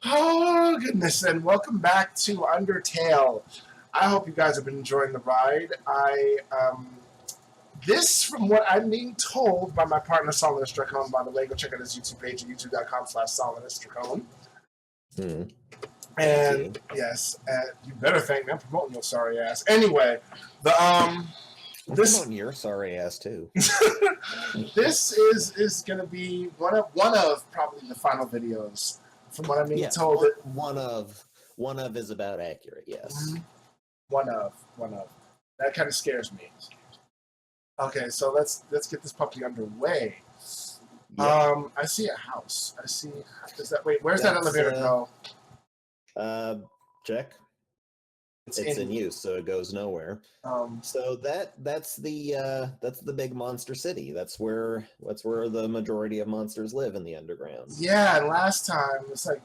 Oh, goodness, and welcome back to Undertale. I hope you guys have been enjoying the ride. This, from what I'm being told by my partner, Solanus It, by the way, go check out his YouTube page at youtube.com/Solanus It. And, yes, you better thank me. I'm promoting your sorry ass. Anyway, I'm promoting your sorry ass, too. This is going to be one of probably the final videos. From what I'm being told, one of is about accurate. Yes, one of that kind of scares me. Okay, so let's get this puppy underway. Yep. I see a house. I see. Where's that elevator go? Check. It's in use, so it goes nowhere. So that's the big monster city. That's where the majority of monsters live, in the underground. Yeah, last time it's like,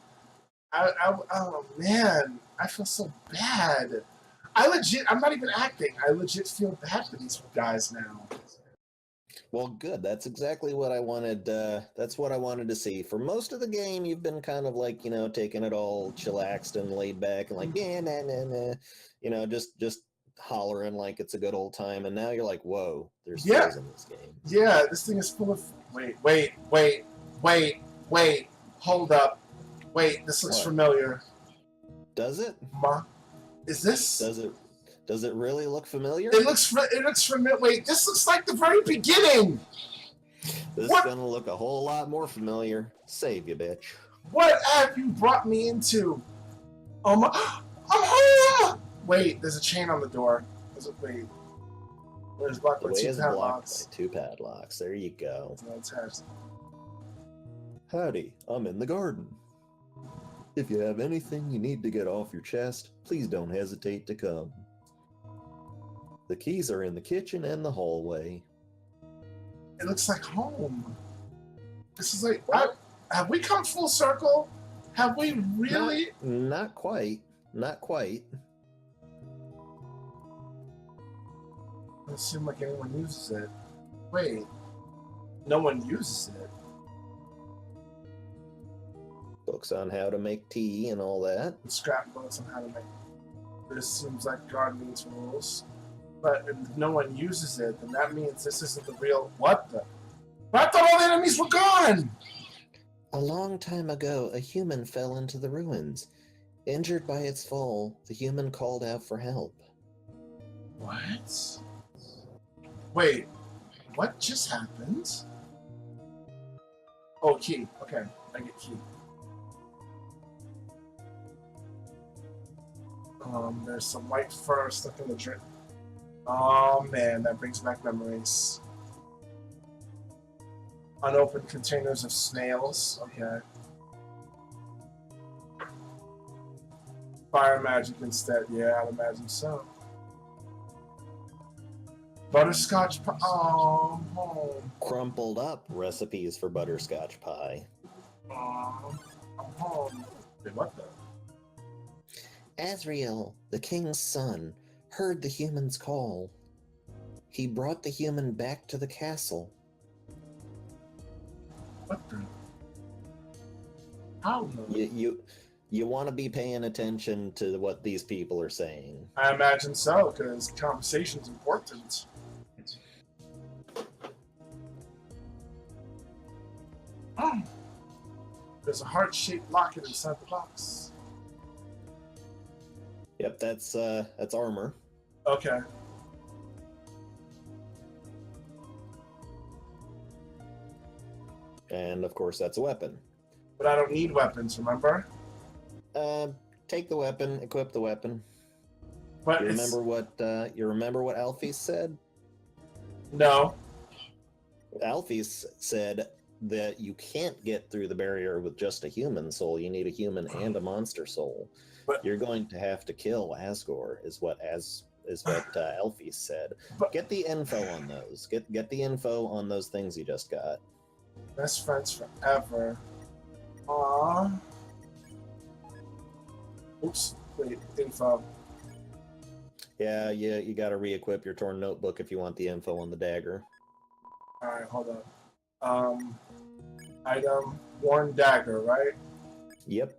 oh man, I feel so bad. I'm not even acting. I legit feel bad for these guys now. Well, good. That's exactly what I wanted. That's what I wanted to see. For most of the game, you've been kind of like, taking it all chillaxed and laid back and like, nah, just hollering like it's a good old time. And now you're like, whoa, there's feels in this game. Yeah, this thing is full of. Wait. Hold up. Wait, this looks familiar. Does it? Is this? Does it really look familiar? It looks familiar. Wait, this looks like the very beginning. This is gonna look a whole lot more familiar. Save you, bitch. What have you brought me into? Oh my! I'm home. Wait, there's a chain on the door. Wait. Where's blocked by two padlocks? Two padlocks. There you go. Howdy, I'm in the garden. If you have anything you need to get off your chest, please don't hesitate to come. The keys are in the kitchen and the hallway. It looks like home. This is like, have we come full circle? Have we really? Not quite. Not quite. Doesn't seem like anyone uses it. Wait, no one uses it. Books on how to make tea and all that. Scrapbooks on how to make. This seems like gardening tools. But if no one uses it, then that means this isn't the real. What the? I thought all the enemies were gone! A long time ago, a human fell into the ruins. Injured by its fall, the human called out for help. What? Wait, what just happened? Oh, key. Okay, I get key. There's some white fur stuck in the drip. Oh man, that brings back memories. Unopened containers of snails. Okay. Fire magic instead. Yeah, I'd imagine so. Butterscotch pie. Oh, home. Crumpled up recipes for butterscotch pie. I'm home. Wait, what the? Asriel, the king's son, heard the human's call. He brought the human back to the castle. What the? How? You want to be paying attention to what these people are saying. I imagine so, because conversation's important. Oh. There's a heart-shaped locket inside the box. Yep, that's armor. Okay. And of course, that's a weapon. But I don't need weapons, remember? Take the weapon, equip the weapon. But you remember what Alphys said? No. Alphys said that you can't get through the barrier with just a human soul. You need a human and a monster soul. But you're going to have to kill Asgore, is what Alphys said. But get the info on those. Get the info on those things you just got. Best friends forever. Aww. Oops. Wait. Info. Yeah. You got to re-equip your torn notebook if you want the info on the dagger. All right. Hold up. Item. Worn dagger. Right. Yep.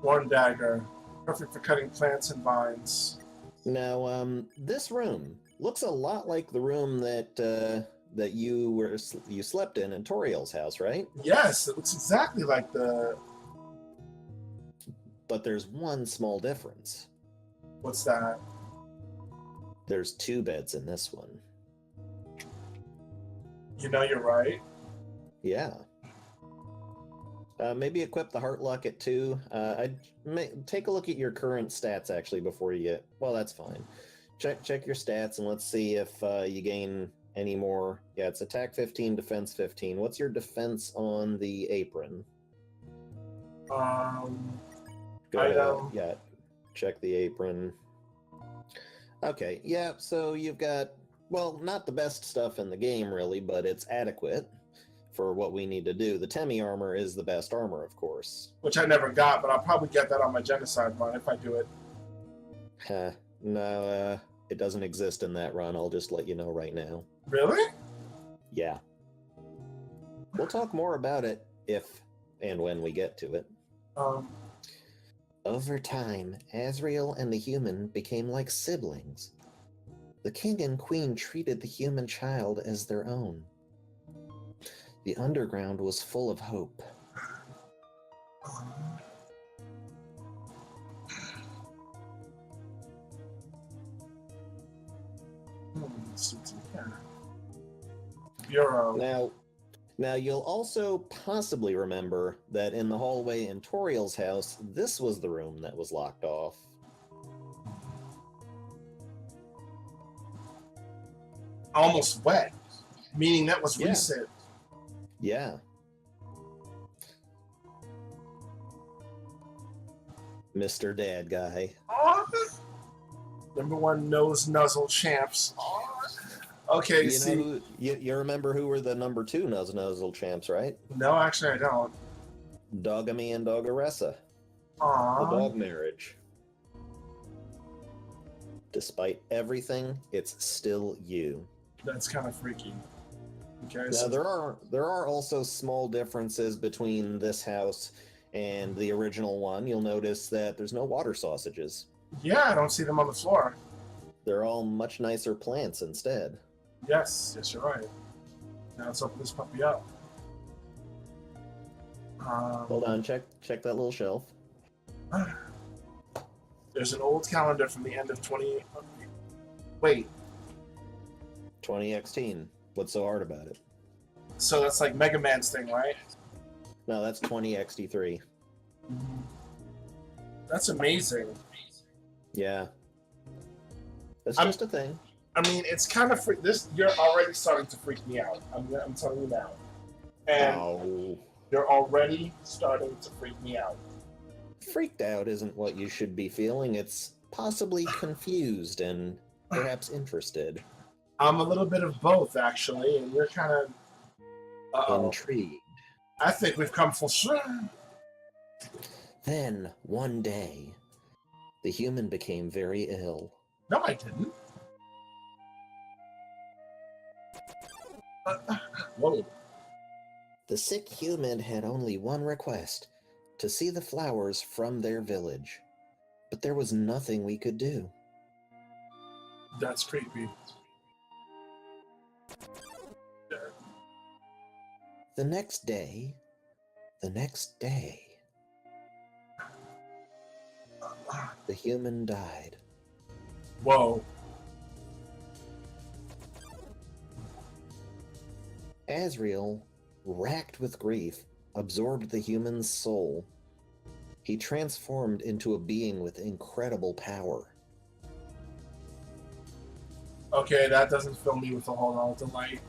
One dagger. Perfect for cutting plants and vines. Now, this room looks a lot like the room that you slept in Toriel's house, right? Yes, it looks exactly like the... But there's one small difference. What's that? There's 2 beds in this one. You know you're right. Yeah. Maybe equip the heart locket too. I'd take a look at your current stats actually before you get... Well, that's fine. Check your stats and let's see if you gain any more. Yeah, it's attack 15, defense 15. What's your defense on the apron? Go ahead. Yeah, check the apron. Okay, yeah, so you've got, well, not the best stuff in the game, really, but it's adequate for what we need to do. The Temi armor is the best armor, of course. Which I never got, but I'll probably get that on my genocide run if I do it. No, it doesn't exist in that run. I'll just let you know right now. Really? Yeah. We'll talk more about it if and when we get to it. Over time, Azrael and the human became like siblings. The king and queen treated the human child as their own. The underground was full of hope. Bureau. Now you'll also possibly remember that in the hallway in Toriel's house, this was the room that was locked off. Almost wet, meaning that was recent. Yeah. Mr. Dad Guy. Number 1 nose nuzzle champs. Okay, you remember who were the number 2 nuzzle champs, right? No, actually I don't. Dogamy and Dogaressa. Aww. The dog marriage. Despite everything, it's still you. That's kind of freaky. Okay. Now So there are also small differences between this house and the original one. You'll notice that there's no water sausages. Yeah, I don't see them on the floor. They're all much nicer plants instead. Yes, you're right. Now let's open this puppy up. Hold on, check that little shelf. There's an old calendar from the end of 20... Wait. 2016. What's so hard about it? So that's like Mega Man's thing, right? No, that's 20XT3. That's amazing. Yeah. That's just a thing. I mean, it's kind of you're already starting to freak me out. I'm telling you now. And you're already starting to freak me out. Freaked out isn't what you should be feeling. It's possibly confused and perhaps interested. I'm a little bit of both, actually, and you're kind of... intrigued. I think we've come full circle. Then, one day, the human became very ill. No, I didn't. Whoa. The sick human had only one request, to see the flowers from their village. But there was nothing we could do. That's creepy. The next day, the human died. Whoa. Azrael, racked with grief, absorbed the human's soul. He transformed into a being with incredible power. Okay, that doesn't fill me with a whole lot of delight.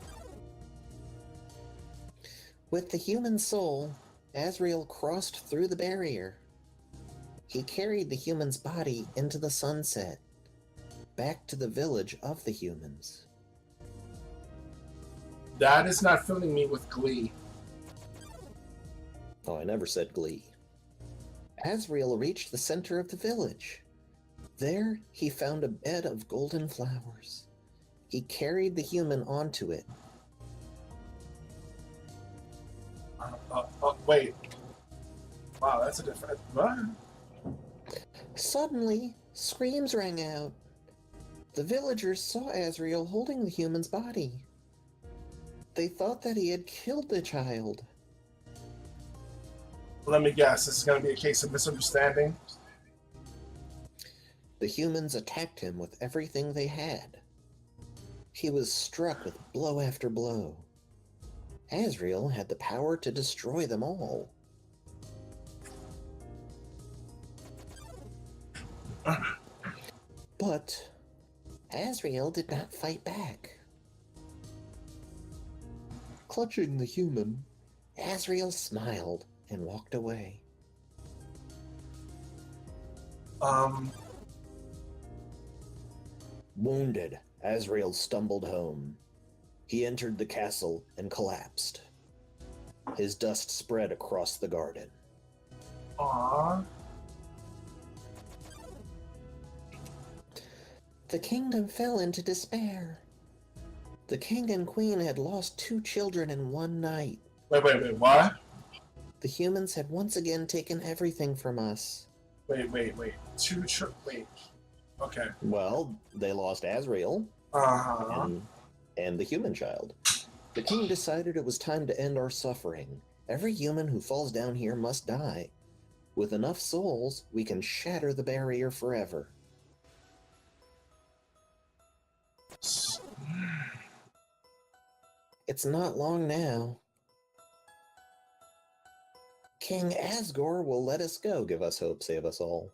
With the human soul, Azrael crossed through the barrier. He carried the human's body into the sunset, back to the village of the humans. That is not filling me with glee. Oh, I never said glee. Azrael reached the center of the village. There, he found a bed of golden flowers. He carried the human onto it. Wait. Wow, that's a different... What? Suddenly, screams rang out. The villagers saw Azrael holding the human's body. They thought that he had killed the child. Let me guess, this is going to be a case of misunderstanding. The humans attacked him with everything they had. He was struck with blow after blow. Azrael had the power to destroy them all. But Azrael did not fight back. Clutching the human, Azrael smiled and walked away. Wounded, Azrael stumbled home. He entered the castle and collapsed. His dust spread across the garden. Aww. The kingdom fell into despair. The king and queen had lost 2 children in one night. Wait, what? The humans had once again taken everything from us. Wait. Wait. Okay. Well, they lost Azrael and the human child. The king decided it was time to end our suffering. Every human who falls down here must die. With enough souls, we can shatter the barrier forever. It's not long now. King Asgore will let us go, give us hope, save us all.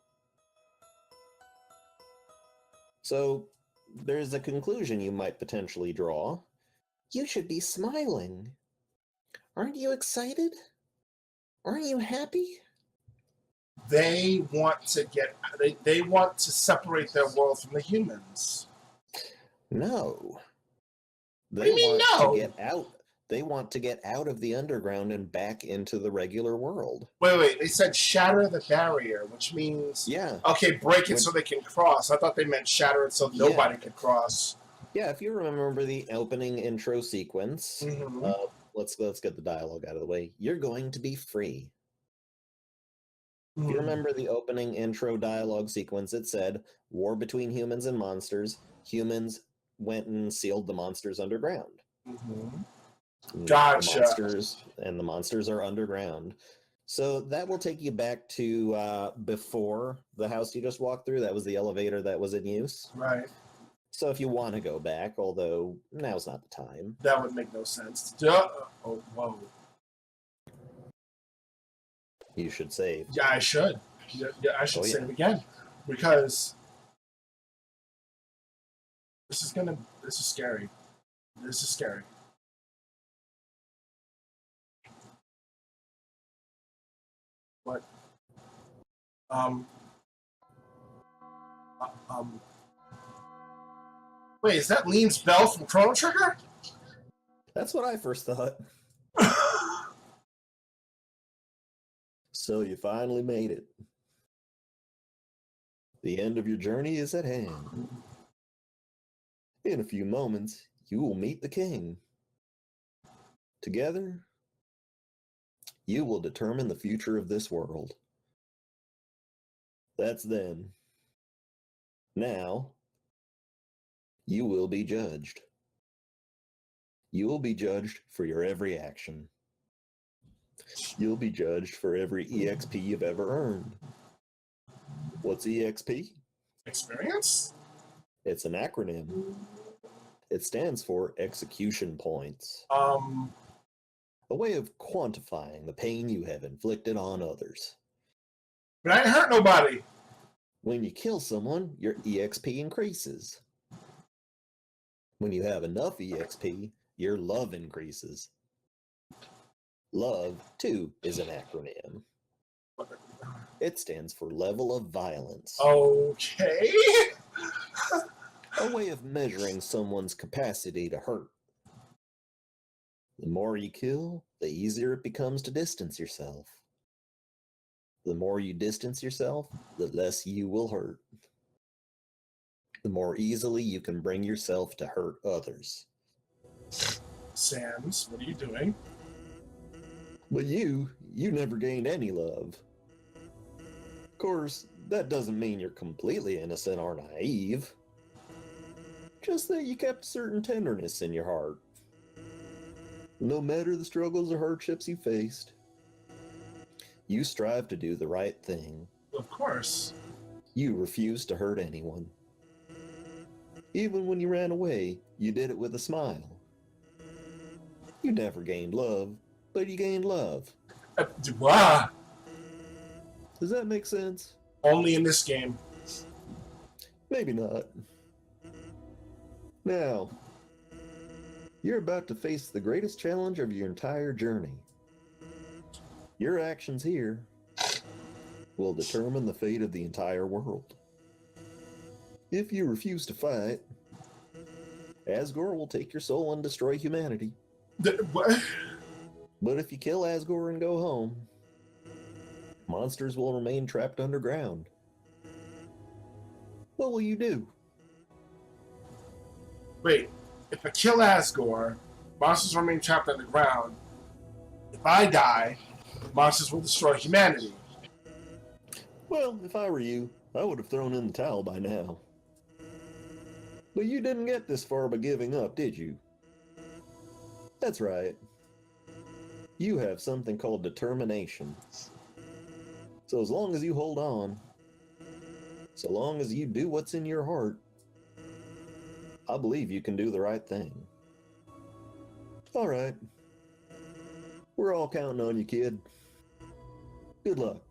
So, there's a conclusion you might potentially draw. You should be smiling. Aren't you excited? Aren't you happy? They want to they want to separate their world from the humans. No. What do you mean, no? To get out. They want to get out of the underground and back into the regular world. Wait. They said shatter the barrier, which means... Yeah. Okay, break it so they can cross. I thought they meant shatter it so nobody could cross. Yeah, if you remember the opening intro sequence, let's get the dialogue out of the way. You're going to be free. If you remember the opening intro dialogue sequence, it said, war between humans and monsters. Humans went and sealed the monsters underground. Gotcha. The monsters are underground. So that will take you back to before the house you just walked through. That was the elevator that was in use. Right. So if you want to go back, although now's not the time. That would make no sense. Oh, whoa. You should save. Yeah, I should. Yeah, I should save again. Because this is scary. This is scary. What? Wait, is that Lean's bell from Chrono Trigger? That's what I first thought. So you finally made it. The end of your journey is at hand. In a few moments, you will meet the king. Together, you will determine the future of this world. That's then. Now, you will be judged. You will be judged for your every action. You'll be judged for every EXP you've ever earned. What's EXP? Experience? It's an acronym. It stands for execution points. A way of quantifying the pain you have inflicted on others. But I ain't hurt nobody. When you kill someone, your EXP increases. When you have enough EXP, your love increases. Love, too, is an acronym. It stands for level of violence. Okay. A way of measuring someone's capacity to hurt. The more you kill, the easier it becomes to distance yourself. The more you distance yourself, the less you will hurt. The more easily you can bring yourself to hurt others. Sans, what are you doing? But you never gained any love. Of course, that doesn't mean you're completely innocent or naive. Just that you kept a certain tenderness in your heart. No matter the struggles or hardships you faced, you strive to do the right thing. Of course. You refused to hurt anyone. Even when you ran away, you did it with a smile. You never gained love, but you gained love. Wow. Does that make sense? Only in this game. Maybe not. Now, you're about to face the greatest challenge of your entire journey. Your actions here will determine the fate of the entire world. If you refuse to fight, Asgore will take your soul and destroy humanity. What? But if you kill Asgore and go home, monsters will remain trapped underground. What will you do? Wait, if I kill Asgore, monsters remain trapped underground. If I die, monsters will destroy humanity. Well, if I were you, I would have thrown in the towel by now. But you didn't get this far by giving up, did you? That's right. You have something called determination. So as long as you hold on, so long as you do what's in your heart, I believe you can do the right thing. All right. We're all counting on you, kid. Good luck.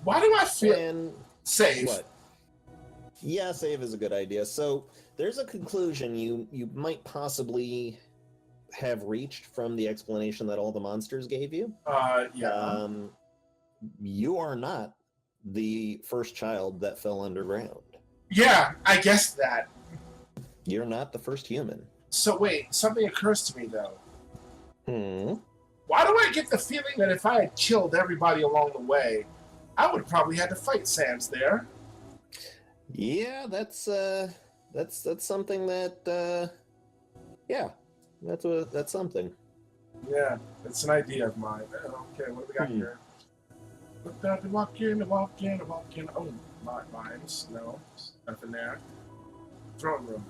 Why do I feel... Save. What? Yeah, save is a good idea. So there's a conclusion you might possibly have reached from the explanation that all the monsters gave you. Yeah. You are not the first child that fell underground. Yeah, I guessed that. You're not the first human. So wait, something occurs to me though. Why do I get the feeling that if I had killed everybody along the way, I would probably had to fight Sans there? Yeah, that's something that yeah, that's something. Yeah, it's an idea of mine. Okay, what do we got here? Look down to walk in. Oh, mines. No, nothing there. Throne room.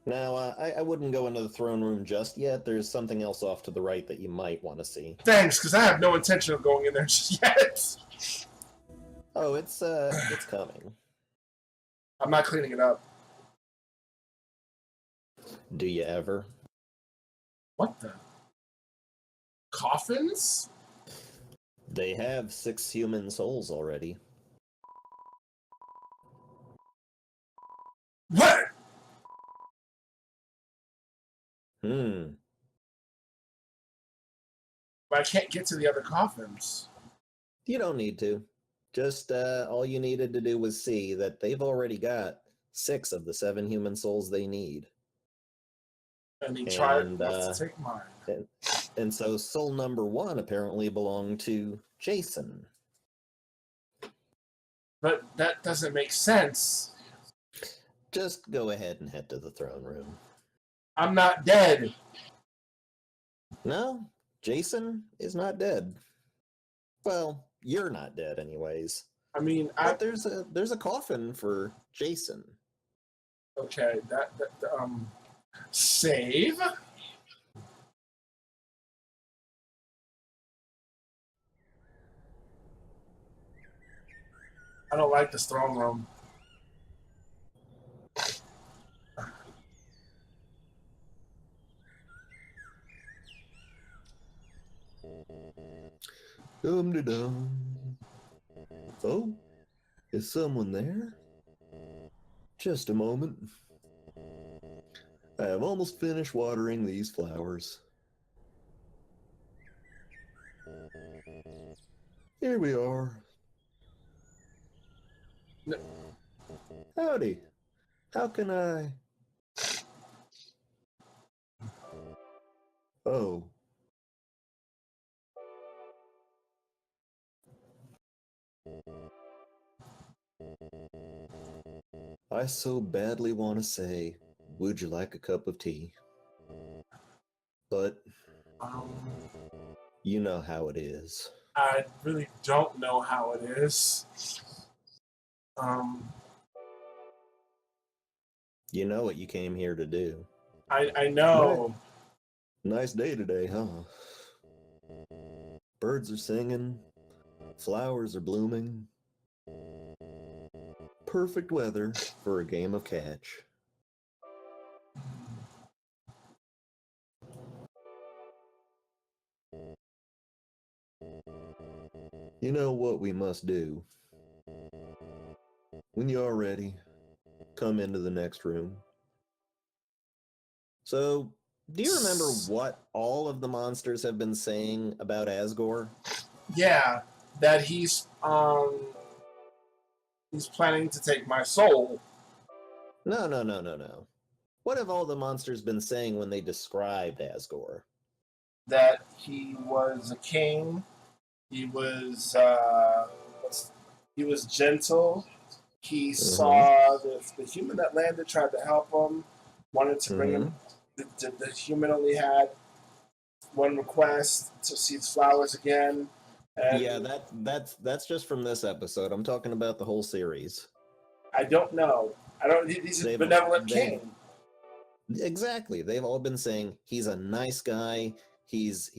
Now, I wouldn't go into the throne room just yet. There's something else off to the right that you might want to see. Thanks, because I have no intention of going in there just yet. Oh, it's coming. I'm not cleaning it up. Do you ever? What the? Coffins? They have 6 human souls already. What? But I can't get to the other coffins. You don't need to. Just all you needed to do was see that they've already got 6 of the 7 human souls they need. And he tried to take mine. And so soul number 1 apparently belonged to Jason. But that doesn't make sense. Just go ahead and head to the throne room. I'm not dead. No, Jason is not dead. Well, you're not dead anyways. I mean, but there's a coffin for Jason. Okay, save. I don't like this throne room. Dum-de-dum. Oh, is someone there? Just a moment. I have almost finished watering these flowers. Here we are. No. Howdy. How can I... Oh. I so badly want to say, would you like a cup of tea? But You know how it is. I really don't know how it is. You know what you came here to do. I know. Nice day today, huh? Birds are singing. Flowers are blooming. Perfect weather for a game of catch. You know what we must do. When you're ready, come into the next room. So, do you remember what all of the monsters have been saying about Asgore? Yeah, that he's planning to take my soul. No. What have all the monsters been saying when they described Asgore? That he was a king. He was gentle. He saw the human that landed, tried to help him, wanted to bring him. The human only had one request to see his flowers again. And yeah, that's just from this episode. I'm talking about the whole series. I don't know. He's a benevolent king. Exactly. They've all been saying he's a nice guy. He's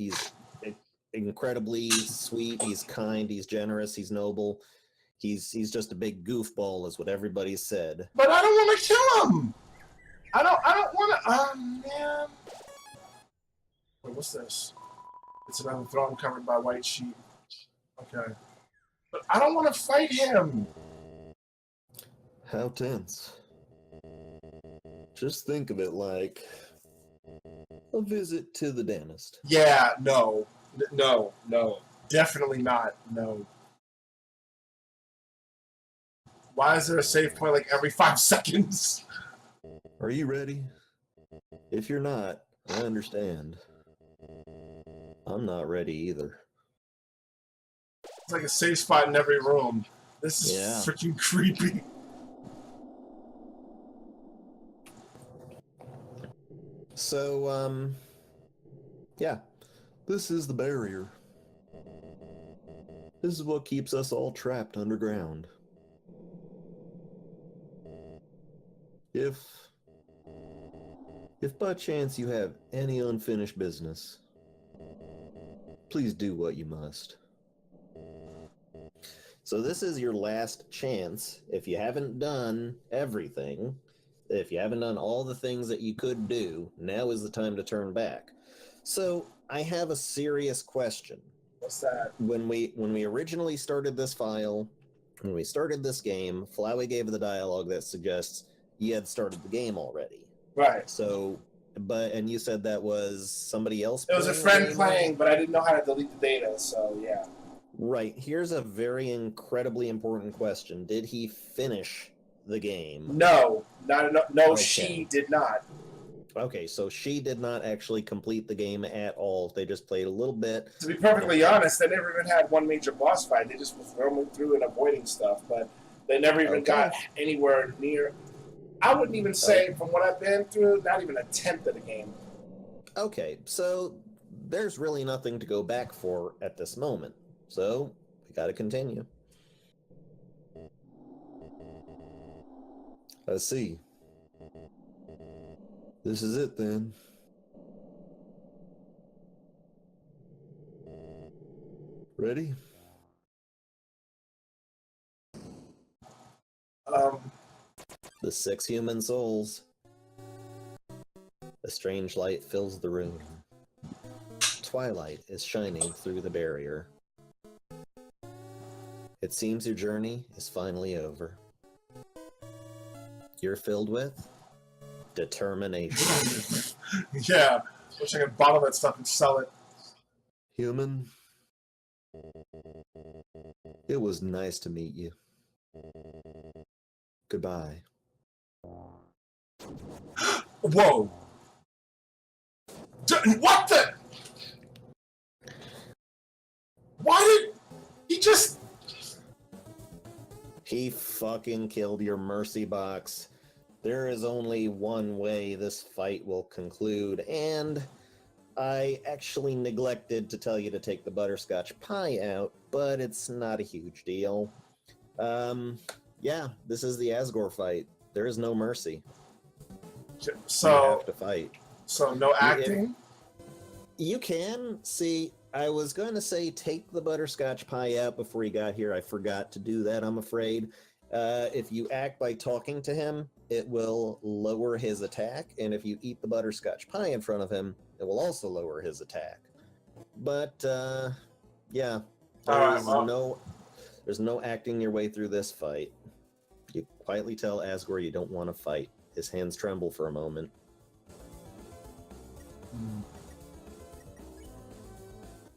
incredibly sweet. He's kind. He's generous. He's noble. He's just a big goofball, is what everybody said. But I don't want to kill him. I don't want to. Oh man. Wait, what's this? It's another throne covered by white sheep. Okay. But I don't want to fight him. How tense. Just think of it like a visit to the dentist. Yeah, no. Definitely not. No. Why is there a save point like every 5 seconds? Are you ready? If you're not, I understand. I'm not ready either. It's like a safe spot in every room. This is freaking creepy. So, yeah, this is the barrier. This is what keeps us all trapped underground. If by chance you have any unfinished business, please do what you must. So this is your last chance. If you haven't done everything, if you haven't done all the things that you could do, now is the time to turn back. So I have a serious question. What's that? When we originally started this file, when we started this game, Flowey gave the dialogue that suggests you had started the game already. Right. So, and you said that was somebody else. It was a friend playing, but I didn't know how to delete the data, so yeah. Right. Here's a very incredibly important question. Did he finish the game? No. No, okay. She did not. Okay, so she did not actually complete the game at all. They just played a little bit. To be perfectly honest, they never even had one major boss fight. They just was roaming through and avoiding stuff, but they never even got anywhere near. I wouldn't even say, from what I've been through, not even a tenth of the game. Okay, so there's really nothing to go back for at this moment. So we got to continue. I see. This is it then. Ready? The 6 human souls. A strange light fills the room. Twilight is shining through the barrier. It seems your journey is finally over. You're filled with determination. Yeah, wish I could bottle that stuff and sell it. Human, it was nice to meet you. Goodbye. Whoa! What the? Why did he just... He fucking killed your mercy box. There is only one way this fight will conclude, and I actually neglected to tell you to take the butterscotch pie out, but it's not a huge deal. Yeah, this is the Asgore fight. There is no mercy. So you have to fight. So no acting? You can. See, I was going to say take the butterscotch pie out before he got here. I forgot to do that, I'm afraid. If you act by talking to him, it will lower his attack, and if you eat the butterscotch pie in front of him, it will also lower his attack. But, yeah, there's no acting your way through this fight. You quietly tell Asgore you don't want to fight. His hands tremble for a moment.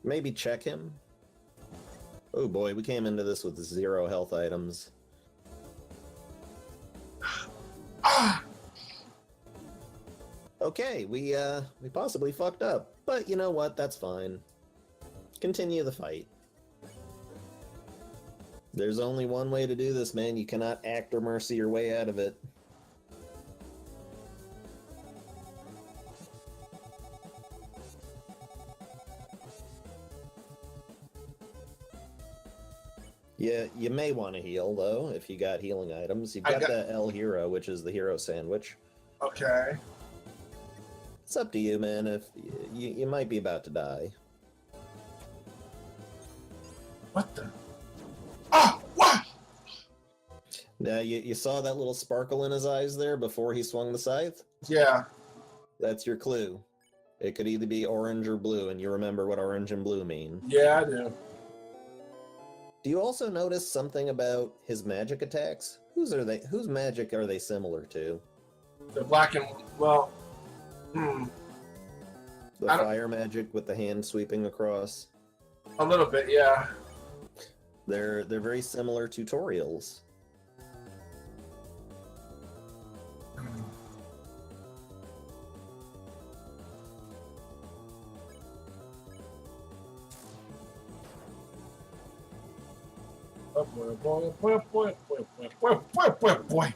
Maybe check him. Oh boy, we came into this with 0 health items. Okay, we possibly fucked up, but you know what? That's fine. Continue the fight. There's only one way to do this, man. You cannot act or mercy your way out of it. Yeah, you may want to heal, though, if you got healing items. You've got the L Hero, which is the hero sandwich. Okay. It's up to you, man. If you might be about to die. What the? Ah! What? Now, you saw that little sparkle in his eyes there before he swung the scythe? Yeah. That's your clue. It could either be orange or blue, and you remember what orange and blue mean. Yeah, I do. Do you also notice something about his magic attacks? Whose magic are they similar to? The black and The fire magic with the hand sweeping across. A little bit, yeah. They're very similar tutorials. Boy.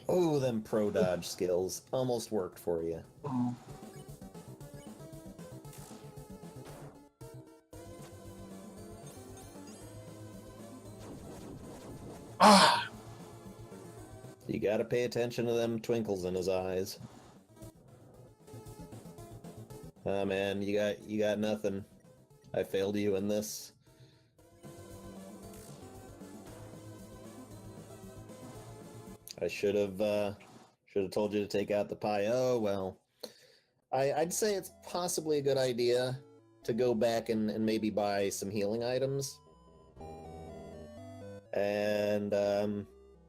Oh, them pro dodge skills almost worked for you. Ah! You gotta pay attention to them twinkles in his eyes. Ah, man, you got nothing. I failed you in this. I should have told you to take out the pie. Oh, well. I'd say it's possibly a good idea to go back and maybe buy some healing items. And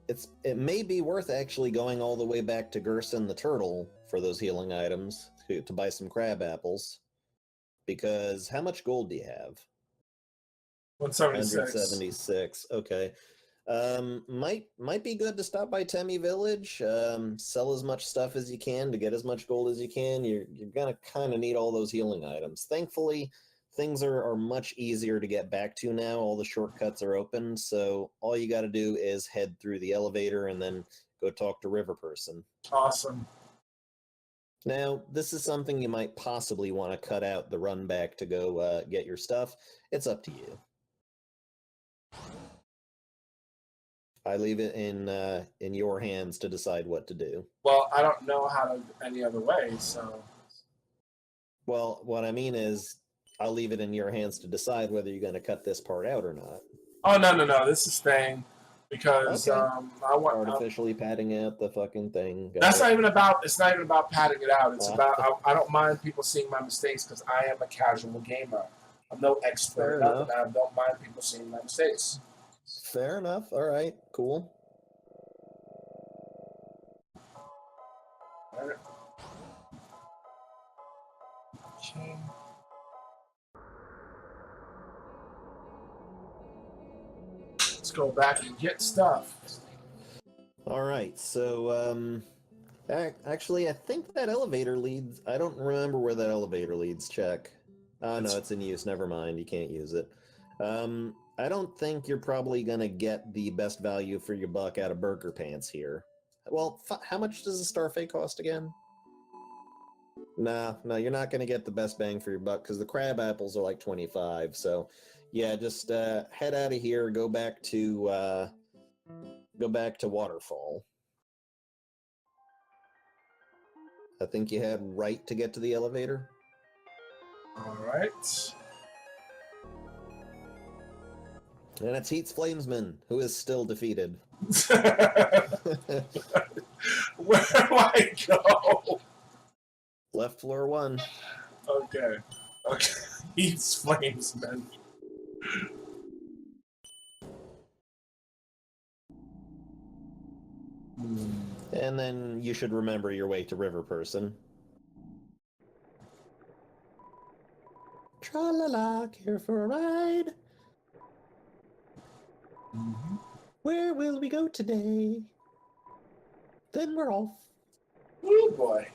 it may be worth actually going all the way back to Gerson the turtle for those healing items to buy some crab apples. Because how much gold do you have? 176. 176. Okay. Might be good to stop by Temi Village, sell as much stuff as you can to get as much gold as you can. You're gonna kind of need all those healing items. Thankfully, things are much easier to get back to now. All the shortcuts are open, so all you got to do is head through the elevator and then go talk to River Person. Awesome. Now, this is something you might possibly want to cut out the run back to go get your stuff. It's up to you. I leave it in your hands to decide what to do. Well, I don't know how to any other way, so. Well, what I mean is, I'll leave it in your hands to decide whether you're going to cut this part out or not. Oh no! This is staying because okay. I want artificially padding out the fucking thing. That's not even about. It's not even about padding it out. It's about. I don't mind people seeing my mistakes because I am a casual gamer. I'm no expert. I don't mind people seeing my mistakes. Fair enough. All right. Cool. All right. Okay. Let's go back and get stuff. All right. So, actually, I think that elevator leads. I don't remember where that elevator leads. Check. Oh, no, it's in use. Never mind. You can't use it. I don't think you're probably going to get the best value for your buck out of Burger Pants here. Well, how much does a Starfait cost again? No, you're not going to get the best bang for your buck because the crab apples are like 25. So, yeah, just head out of here. Go back to Waterfall. I think you had right to get to the elevator. All right. And it's Heat's Flamesman, who is still defeated. Where do I go? Left floor 1. Okay. Heat's Flamesman. And then you should remember your way to River Person. Tra-la-la, here for a ride. Mm-hmm. Where will we go today? Then we're off. Oh boy.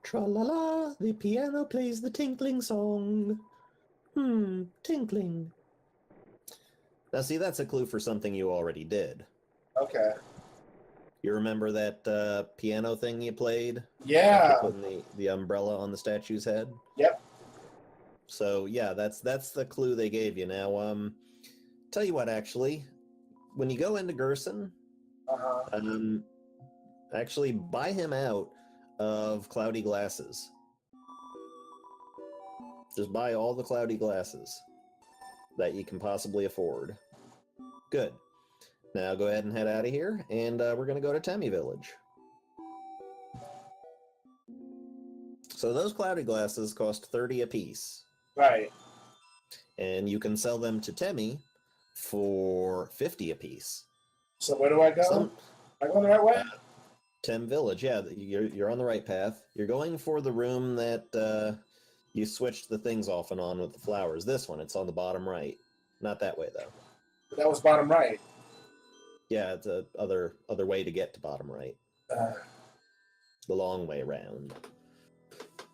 Tra-la-la, the piano plays the tinkling song. Tinkling. Now see, that's a clue for something you already did. Okay. You remember that piano thing you played? Yeah. Putting the umbrella on the statue's head? Yep. So yeah, that's the clue they gave you. Now, tell you what, actually, when you go into Gerson, actually buy him out of cloudy glasses. Just buy all the cloudy glasses that you can possibly afford. Good. Now go ahead and head out of here, and we're going to go to Temmie Village. So those cloudy glasses cost 30 apiece. Right. And you can sell them to Temmie for 50 apiece. So where do I go? Am I going the right way? Temmie Village, yeah, you're on the right path. You're going for the room that you switched the things off and on with the flowers. This one, it's on the bottom right. Not that way, though. But that was bottom right. Yeah, it's a other way to get to bottom right. The long way around.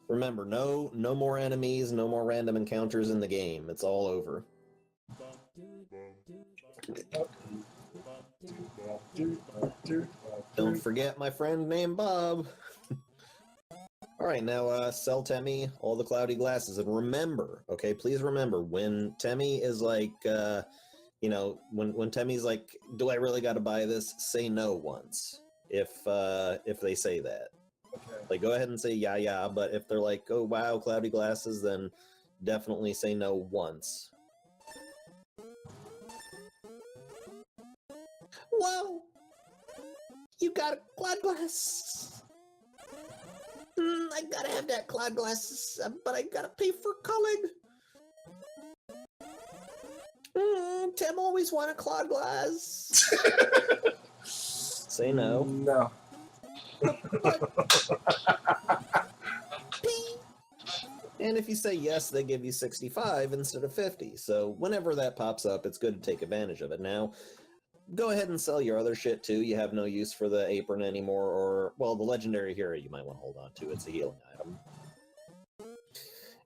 Remember, no more enemies, no more random encounters in the game. It's all over. Don't forget my friend named Bob. Alright, now sell Temmie all the cloudy glasses. And remember, okay, please remember, when Temmie is like, when Temmie's like, do I really got to buy this? Say no once, if they say that. Okay. Like, go ahead and say yeah, but if they're like, oh wow, cloudy glasses, then definitely say no once. Whoa! You got a cloud glass! I gotta have that cloud glasses, but I gotta pay for culling. Tim always wanted cloud glass. Say no. No. And if you say yes, they give you 65 instead of 50. So whenever that pops up, it's good to take advantage of it. Now, go ahead and sell your other shit too. You have no use for the apron anymore, or, well, the legendary hero you might want to hold on to. It's a healing item.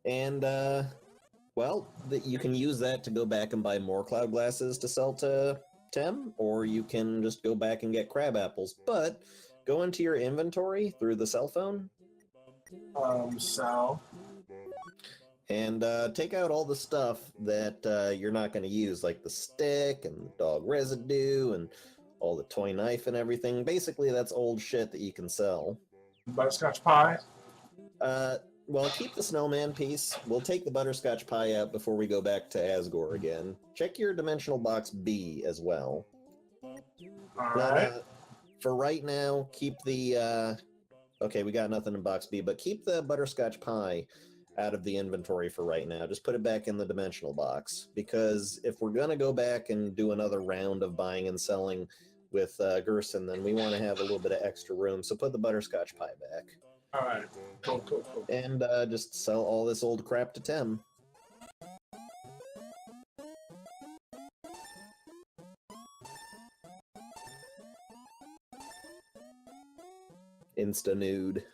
And, well, you can use that to go back and buy more cloud glasses to sell to Tim, or you can just go back and get crab apples. But go into your inventory through the cell phone. And take out all the stuff that you're not going to use, like the stick and the dog residue and all the toy knife and everything. Basically, that's old shit that you can sell. Butterscotch pie? Well, keep the snowman piece. We'll take the butterscotch pie out before we go back to Asgore again. Check your dimensional box B as well. Alright. For right now, keep the... okay, we got nothing in box B, but keep the butterscotch pie out of the inventory for right now. Just put it back in the dimensional box, because if we're going to go back and do another round of buying and selling with Gerson, then we want to have a little bit of extra room, so put the butterscotch pie back. Alright, cool. And just sell all this old crap to Tim. Insta-nude.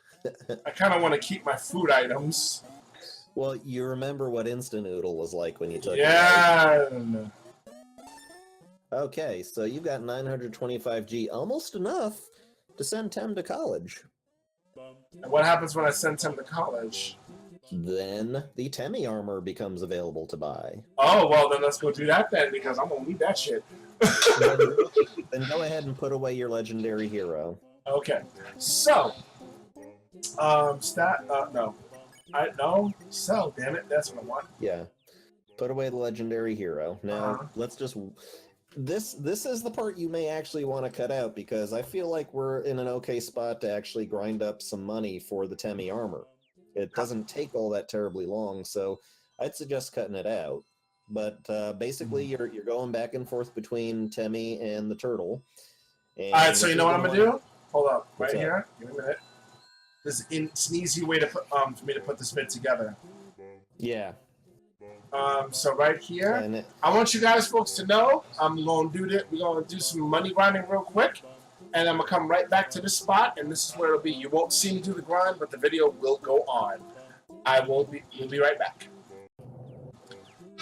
I kind of want to keep my food items. Well, you remember what Insta-Noodle was like when you took it, yeah. right? Okay, so you've got 925G, almost enough to send Tem to college. And what happens when I send Tem to college? Then the Temmie armor becomes available to buy. Oh, well, then let's go do that then, because I'm going to need that shit. Then go ahead and put away your legendary hero. Okay. So, no. So, damn it, that's what I want. Yeah. Put away the legendary hero. Now, let's just... This is the part you may actually want to cut out, because I feel like we're in an okay spot to actually grind up some money for the Temmie armor. It doesn't take all that terribly long, so I'd suggest cutting it out. But basically, you're going back and forth between Temmie and the turtle. And all right, so you know what I'm going to do? Hold up. Right here. Up? Give me a minute. This is an easy way to put for me to put this bit together. Yeah. So right here, I want you guys folks to know I'm going to do that. We're going to do some money grinding real quick, and I'm going to come right back to this spot, and this is where it'll be. You won't see me do the grind, but the video will go on. We'll be right back.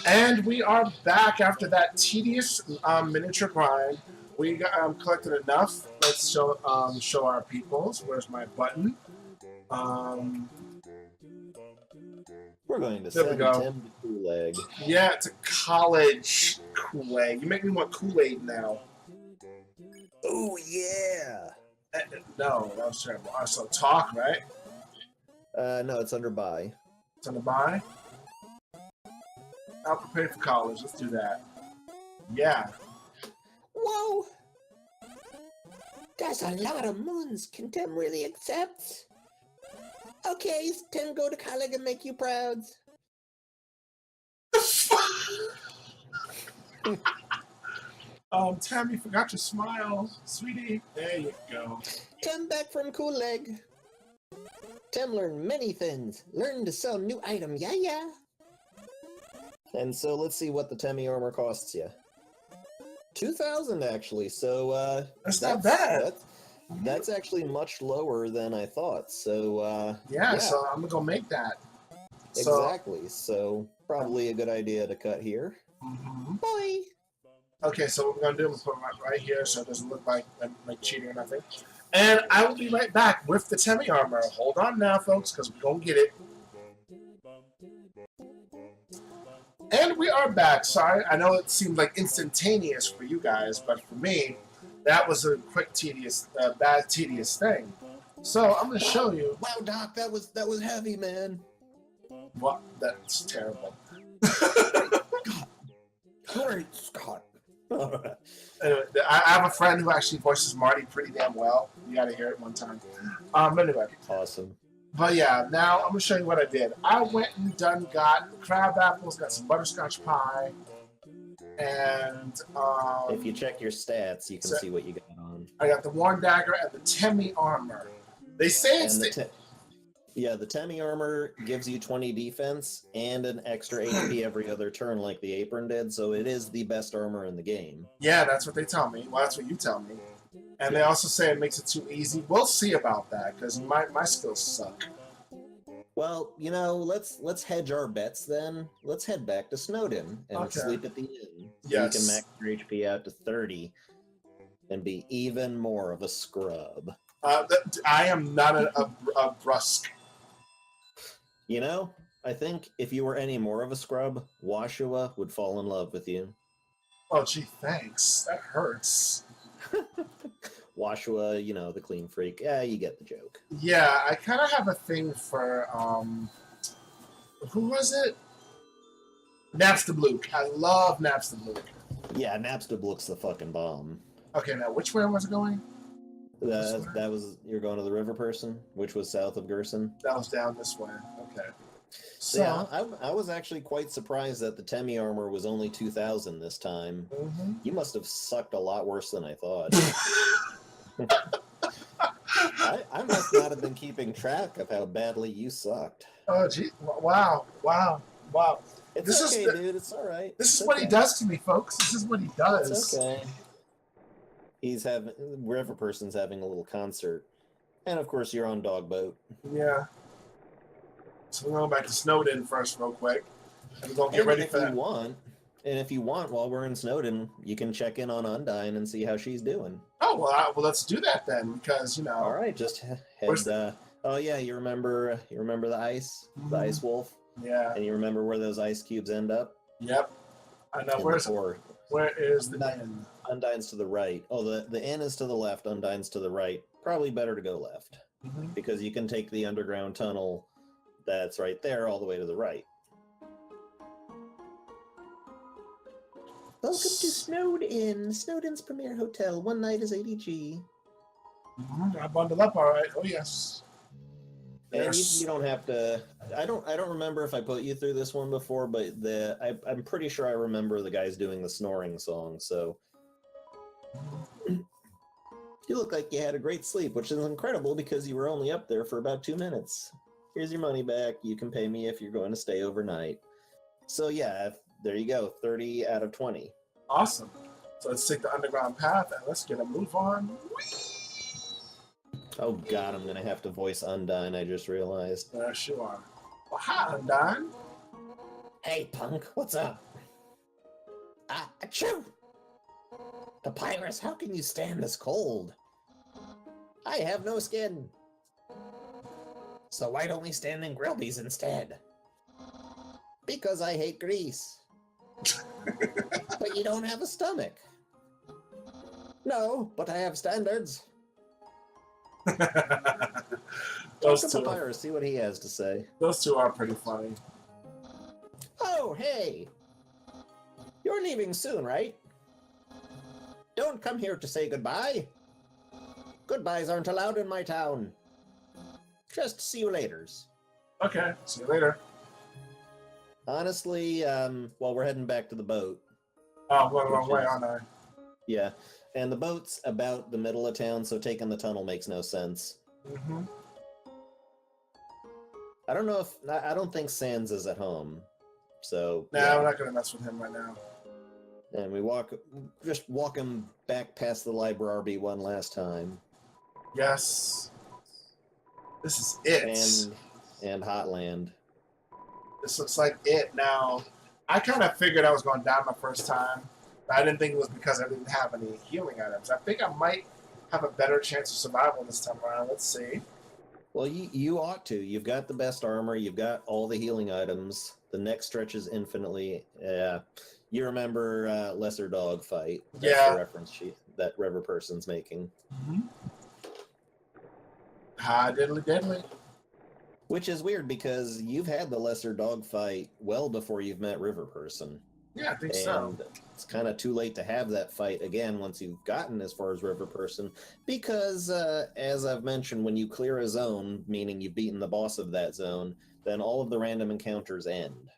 And we are back after that tedious miniature grind. We got collected enough. Let's show our peoples. Where's my button? We're going to send Tim to Kool-Aid. Yeah, to college Kool-Aid. You make me want Kool-Aid now. Oh, yeah. No, that was terrible. So talk, right? No, it's under buy. It's under buy? I'll prepare for college. Let's do that. Yeah. Whoa! That's a lot of moons. Can Tim really accept? Okay, Tim go to college and make you proud. Tim, you forgot your smile. Sweetie, there you go. Tim back from Kool-Aid. Tim learned many things. Learned to sell new item, yeah. And so let's see what the Temmie armor costs you. 2,000 actually, so that's not bad. That's actually much lower than I thought. So yeah, so I'm gonna go make that. Exactly. So probably a good idea to cut here. Boy. Okay, so what we're gonna do is put it right here, so it doesn't look like cheating or nothing. And I will be right back with the Temmie armor. Hold on now, folks, because we're gonna get it. And we are back. Sorry, I know it seemed like instantaneous for you guys, but for me, that was a quick, tedious thing. So I'm going to show you. Wow, Doc, that was heavy, man. What? That's terrible. God. Great Scott. Anyway, I have a friend who actually voices Marty pretty damn well. You got to hear it one time. Anyway. Awesome. But yeah, now I'm going to show you what I did. I went and got crab apples, got some butterscotch pie, and if you check your stats, you can see what you got on. I got the Worn Dagger and the Temmie armor. They say it's the Temmie armor gives you 20 defense and an extra HP every other turn like the apron did, so it is the best armor in the game. Yeah, that's what they tell me. Well, that's what you tell me. And they also say it makes it too easy. We'll see about that, because my skills suck. Well, you know, let's hedge our bets then. Let's head back to Snowden and sleep at the inn. Yes. You can max your HP out to 30 and be even more of a scrub. I am not a brusque. You know, I think if you were any more of a scrub, Washua would fall in love with you. Oh, gee, thanks. That hurts. Washua, you know, the clean freak. Yeah, you get the joke. Yeah, I kind of have a thing for, who was it? Napstablook. I love Napstablook. Yeah, Napstablook's the fucking bomb. Okay, now which way was it going? That was, you're going to the river person, which was south of Gerson? That was down this way. Okay. So yeah, I was actually quite surprised that the Temmie armor was only 2,000 this time. Mm-hmm. You must have sucked a lot worse than I thought. I must not have been keeping track of how badly you sucked. Oh, gee. Wow. It's okay, dude. It's all right. This is what he does to me, folks. This is what he does. It's okay. River person's having a little concert. And, of course, you're on Dogboat. Yeah. So we're going back to Snowden first real quick. And we're going to get ready for that. And if you want, while we're in Snowden, you can check in on Undyne and see how she's doing. Oh, well, let's do that then, because, you know. All right, just head... oh, yeah, you remember the ice? The ice wolf? Yeah. And you remember where those ice cubes end up? Yep. I know. Where is the inn? Undyne's to the right. Oh, the inn is to the left, Undyne's to the right. Probably better to go left. Because you can take the underground tunnel that's right there all the way to the right. Welcome to Snowden, Snowden's premier hotel. One night is 80G. I bundled up all right. Oh, yes. And you don't have to... I don't remember if I put you through this one before, but I'm pretty sure I remember the guys doing the snoring song, so... You look like you had a great sleep, which is incredible because you were only up there for about 2 minutes. Here's your money back. You can pay me if you're going to stay overnight. So yeah, there you go. 30 out of 20. Awesome. So let's take the underground path and let's get a move on. Whee! Oh god, I'm going to have to voice Undyne, I just realized. There you are. Well, hi, Undyne. Hey, punk, what's up? Achoo! Papyrus, how can you stand this cold? I have no skin. So why don't we stand in Grillby's instead? Because I hate grease. But you don't have a stomach. No, but I have standards. Talk to Papyrus, see what he has to say. Those two are pretty funny. Oh, hey! You're leaving soon, right? Don't come here to say goodbye. Goodbyes aren't allowed in my town. Just see you laters. Okay, see you later. Honestly, well, we're heading back to the boat. Oh, I'm going the wrong way, aren't I? Yeah, and the boat's about the middle of town, so taking the tunnel makes no sense. I don't think Sans is at home, so... No, yeah. we're not going to mess with him right now. And we just walk him back past the library one last time. Yes. This is it. And Hotland. This looks like it. Now, I kind of figured I was going to die my first time, but I didn't think it was because I didn't have any healing items. I think I might have a better chance of survival this time around. Let's see. Well, you ought to. You've got the best armor. You've got all the healing items. The neck stretches infinitely. Yeah. You remember Lesser Dog Fight. That's the reference sheet that River Person's making. Ah, diddly diddly. Which is weird because you've had the Lesser Dog Fight well before you've met River Person. Yeah, I think so. It's kind of too late to have that fight again once you've gotten as far as River Person, because as I've mentioned, when you clear a zone, meaning you've beaten the boss of that zone, then all of the random encounters end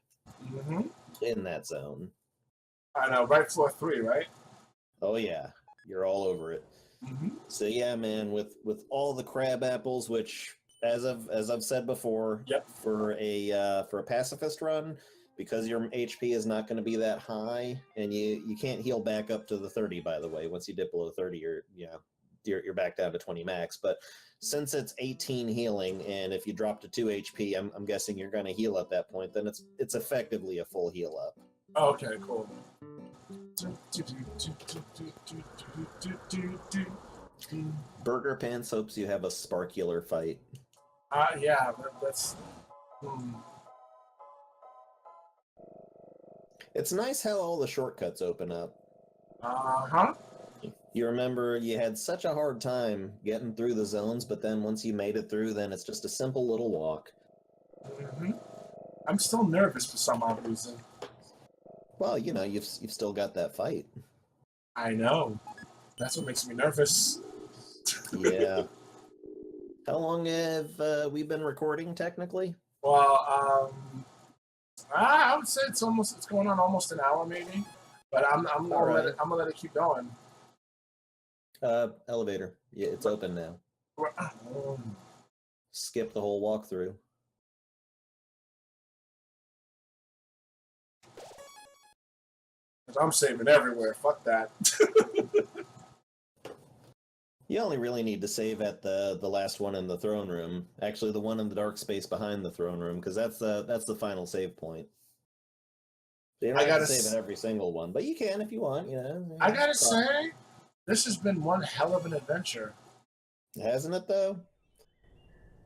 in that zone. I know, right floor 3, right? Oh yeah, you're all over it. So yeah, man, with all the crab apples, which as I've said before, for a pacifist run, because your HP is not going to be that high, and you can't heal back up to the 30. By the way, once you dip below 30, you're back down to 20 max. But since it's 18 healing, and if you drop to 2 HP, I'm guessing you're going to heal at that point. Then it's effectively a full heal up. Okay, cool. Burger Pants hopes you have a sparkular fight. Yeah, that's... It's nice how all the shortcuts open up. You remember you had such a hard time getting through the zones, but then once you made it through, then it's just a simple little walk. I'm still nervous for some odd reason. Well, you've still got that fight. I know. That's what makes me nervous. Yeah. How long have we been recording, technically? Well, I would say it's going on almost an hour, maybe. But I'm gonna let it keep going. Elevator. Yeah, it's open now. Skip the whole walkthrough. I'm saving everywhere. Fuck that. You only really need to save at the last one in the throne room. Actually, the one in the dark space behind the throne room, because that's the final save point. You don't have to save every single one, but you can if you want. I gotta say, this has been one hell of an adventure, hasn't it? Though,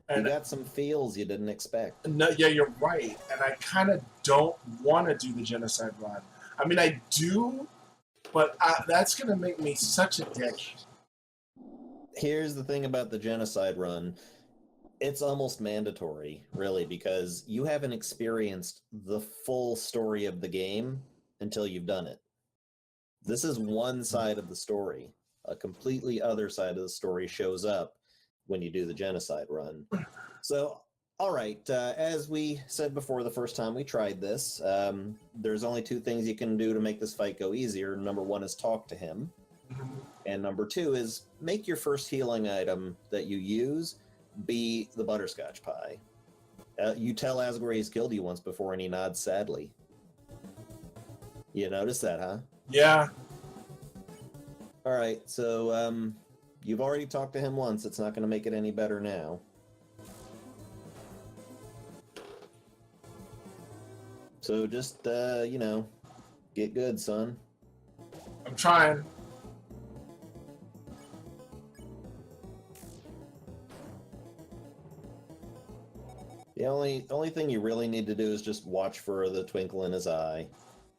and you got some feels you didn't expect. No, yeah, you're right, and I kind of don't want to do the genocide run. I mean, I do, but that's gonna make me such a dick. Here's the thing about the genocide run. It's almost mandatory, really, because you haven't experienced the full story of the game until you've done it. This is one side of the story. A completely other side of the story shows up when you do the genocide run. So, all right, as we said before the first time we tried this, there's only two things you can do to make this fight go easier. Number one is talk to him. And number two is make your first healing item that you use be the butterscotch pie. You tell Asgore he's killed you once before and he nods sadly. You noticed that, huh? Yeah. Alright, so you've already talked to him once. It's not going to make it any better now. So just, get good, son. I'm trying. The only thing you really need to do is just watch for the twinkle in his eye.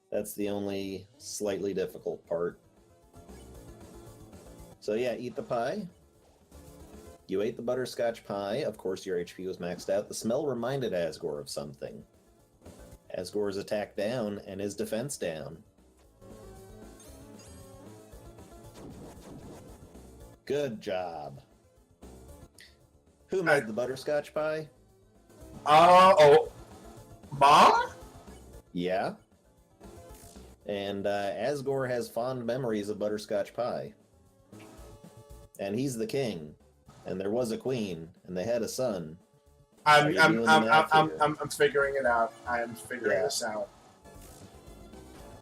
That's the only slightly difficult part. So yeah, eat the pie. You ate the butterscotch pie. Of course, your HP was maxed out. The smell reminded Asgore of something. Asgore's attack down and his defense down. Good job. Who made the butterscotch pie? Mom? Yeah. And Asgore has fond memories of butterscotch pie. And he's the king. And there was a queen, and they had a son. I'm figuring it out. I am figuring this out.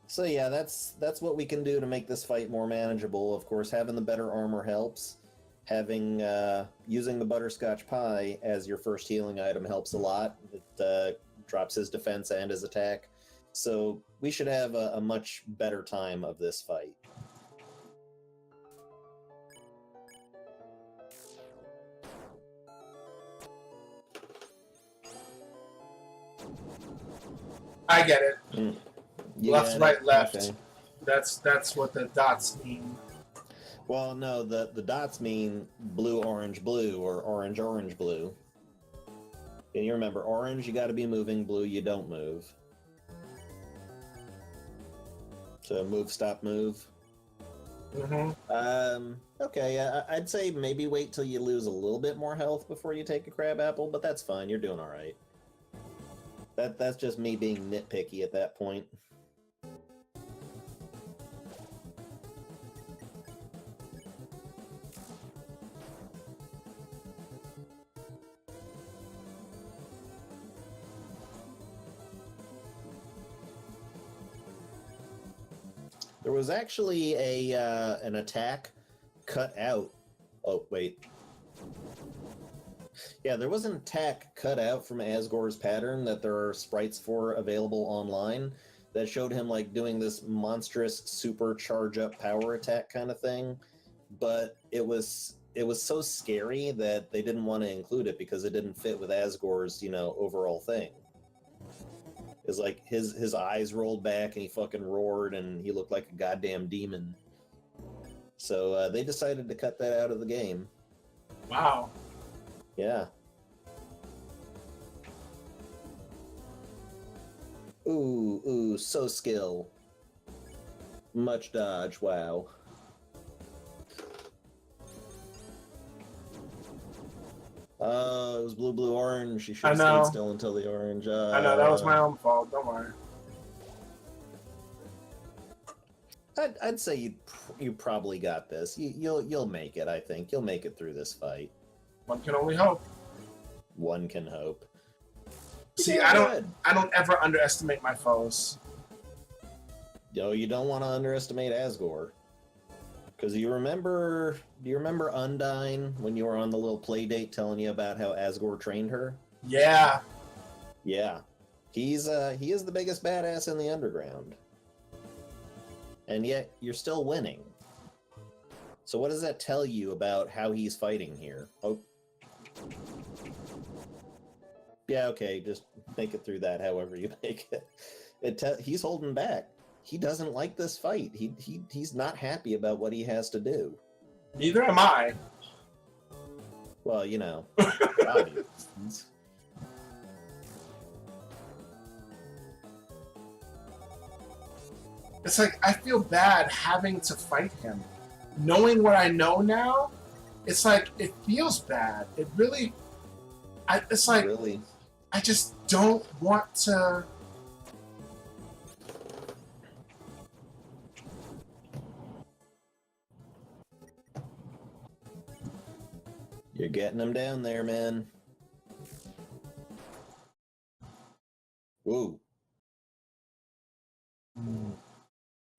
So yeah, that's what we can do to make this fight more manageable. Of course, having the better armor helps. Having using the butterscotch pie as your first healing item helps a lot. It drops his defense and his attack. So we should have a much better time of this fight. I get it. Left, right, left. Okay. That's what the dots mean. Well, no, the dots mean blue, orange, blue, or orange, orange, blue. And you remember, orange, you got to be moving. Blue, you don't move. So move, stop, move. Okay, I'd say maybe wait till you lose a little bit more health before you take a crab apple, but that's fine. You're doing all right. That's just me being nitpicky at that point. There was actually an attack cut out. Oh, wait. Yeah, there was an attack cut out from Asgore's pattern that there are sprites for available online that showed him like doing this monstrous super charge up power attack kind of thing. But it was so scary that they didn't want to include it because it didn't fit with Asgore's, overall thing. It's like his eyes rolled back and he fucking roared and he looked like a goddamn demon. So they decided to cut that out of the game. Wow. Yeah. Ooh, so skill. Much dodge, wow. It was blue, blue, orange. You should have stayed still until the orange. I know, that was my own fault. Don't worry. I'd say you probably got this. You'll make it, I think. You'll make it through this fight. One can only hope. One can hope. See, I don't ever underestimate my foes. No, you don't want to underestimate Asgore. Because do you remember Undyne when you were on the little play date telling you about how Asgore trained her? Yeah. Yeah. He is the biggest badass in the underground. And yet, you're still winning. So what does that tell you about how he's fighting here? Oh. Yeah, okay, just make it through that however you make it. He's holding back. He doesn't like this fight. He's not happy about what he has to do. Neither am I. Well, you know, obvious reasons. It's like, I feel bad having to fight him. Knowing what I know now, it's like, it feels bad. It really, it's like, Really? I just don't want to. You're getting him down there, man. Whoa.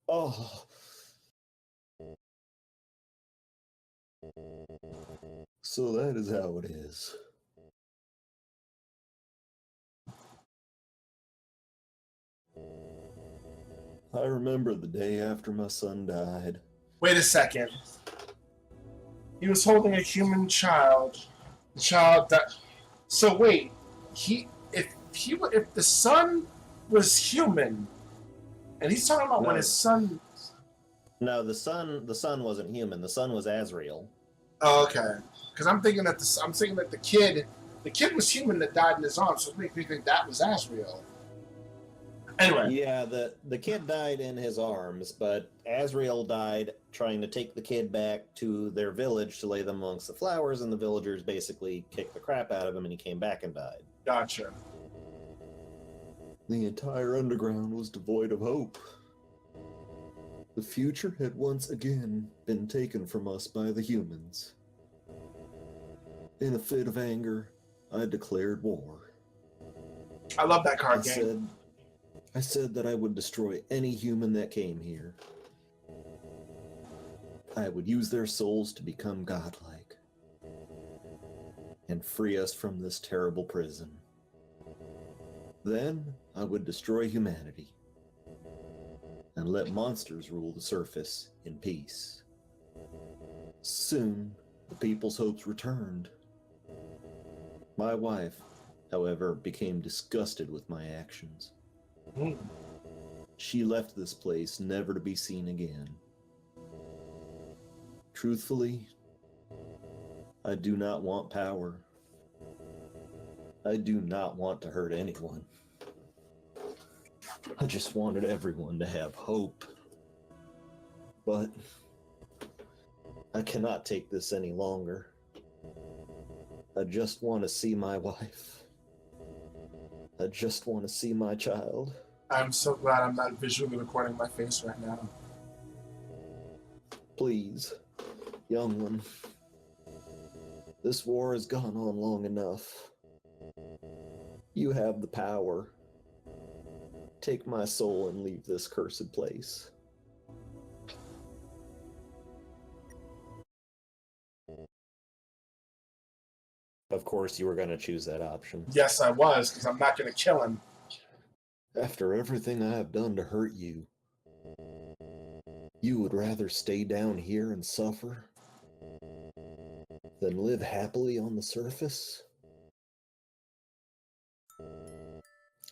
Oh. So that is how it is. I remember the day after my son died. Wait a second. He was holding a human child. The child that. So wait, if the son was human, and he's talking about when his son. No, the son wasn't human. The son was Azrael. Oh, okay. Because I'm thinking that the kid was human that died in his arms, so it makes me think that was Azrael. Anyway. Yeah, the kid died in his arms, but Azrael died trying to take the kid back to their village to lay them amongst the flowers, and the villagers basically kicked the crap out of him, and he came back and died. Gotcha. The entire underground was devoid of hope. The future had once again been taken from us by the humans. In a fit of anger, I declared war. I love that card game. I said that I would destroy any human that came here. I would use their souls to become godlike and free us from this terrible prison. Then I would destroy humanity and let monsters rule the surface in peace. Soon, the people's hopes returned. My wife, however, became disgusted with my actions. She left this place never to be seen again. Truthfully, I do not want power. I do not want to hurt anyone. I just wanted everyone to have hope. But I cannot take this any longer. I just want to see my wife. I just want to see my child. I'm so glad I'm not visually recording my face right now. Please, young one. This war has gone on long enough. You have the power. Take my soul and leave this cursed place. Of course, you were going to choose that option. Yes, I was, because I'm not going to kill him. After everything I have done to hurt you, you would rather stay down here and suffer than live happily on the surface?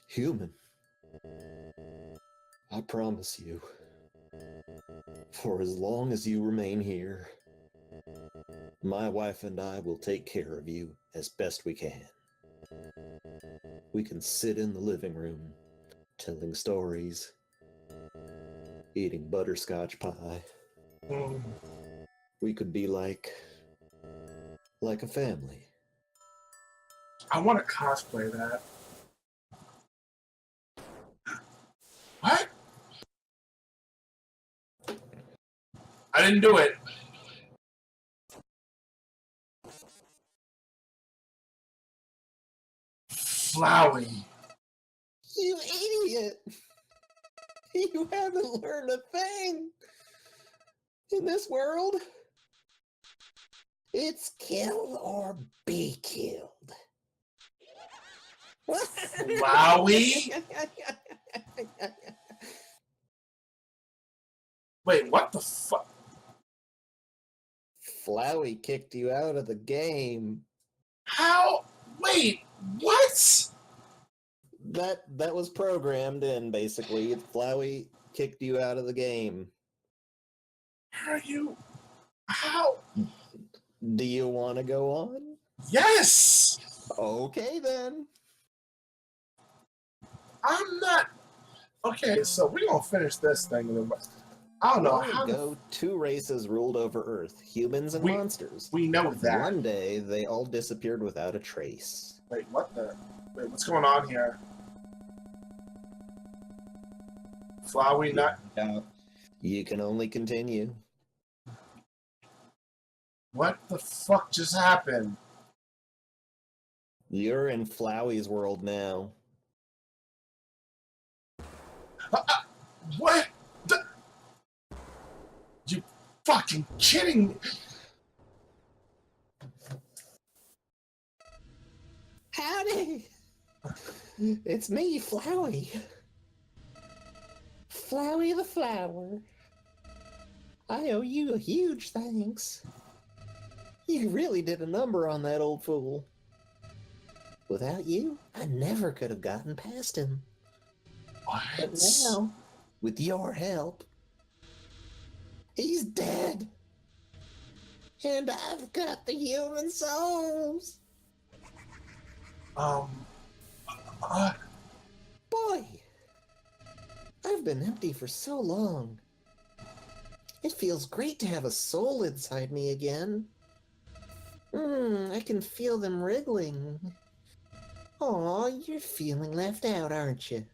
Human, I promise you, for as long as you remain here, my wife and I will take care of you as best we can. We can sit in the living room, telling stories, eating butterscotch pie. We could be like a family. I want to cosplay that. What? I didn't do it. Flowey. You idiot! You haven't learned a thing in this world. It's kill or be killed. Flowey? Wait, what the fuck? Flowey kicked you out of the game. How? Wait, what? That was programmed in, basically. Flowey kicked you out of the game. Are you? How? Do you want to go on? Yes! Okay, then. I'm not... Okay, so we're going to finish this thing. I don't know Long how... ago, 2 races ruled over Earth, humans and monsters. We know that. One day, they all disappeared without a trace. Wait, what the... Wait, what's going on here? Flowey not... You can only continue. What the fuck just happened? You're in Flowey's world now. What? You fucking kidding me? Howdy! It's me, Flowey. Flowey the Flower. I owe you a huge thanks. You really did a number on that old fool. Without you, I never could have gotten past him. What? But now, with your help, he's dead. And I've got the human souls. Boy, I've been empty for so long. It feels great to have a soul inside me again. I can feel them wriggling. Aw, you're feeling left out, aren't you?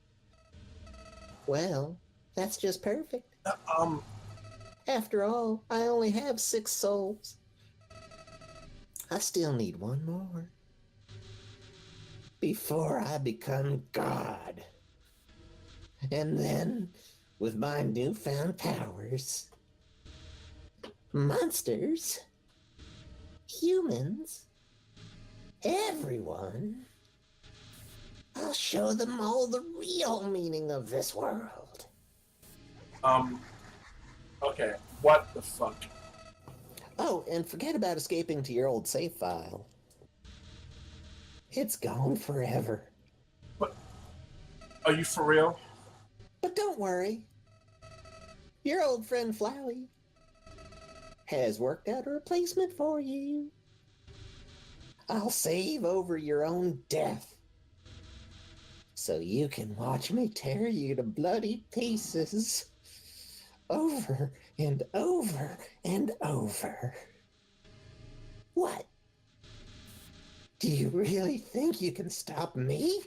Well, that's just perfect. After all, I only have 6 souls. I still need 1 more. Before I become God. And then, with my newfound powers, monsters, humans, everyone, I'll show them all the real meaning of this world. Okay, what the fuck? Oh, and forget about escaping to your old save file. It's gone forever. What? Are you for real? But don't worry. Your old friend Flowey has worked out a replacement for you. I'll save over your own death, so you can watch me tear you to bloody pieces over and over and over. What? Do you really think you can stop me?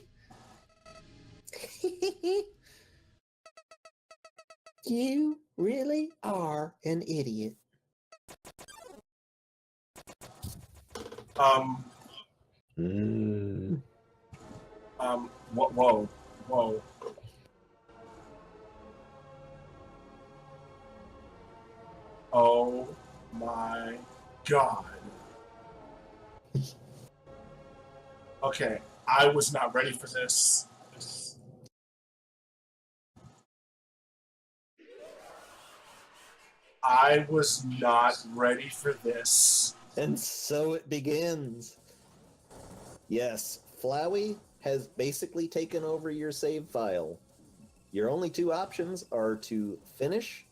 You really are an idiot. Whoa. Oh my god. Okay, I was not ready for this. I was not ready for this. And so it begins. Yes, Flowey has basically taken over your save file. Your only 2 options are to finish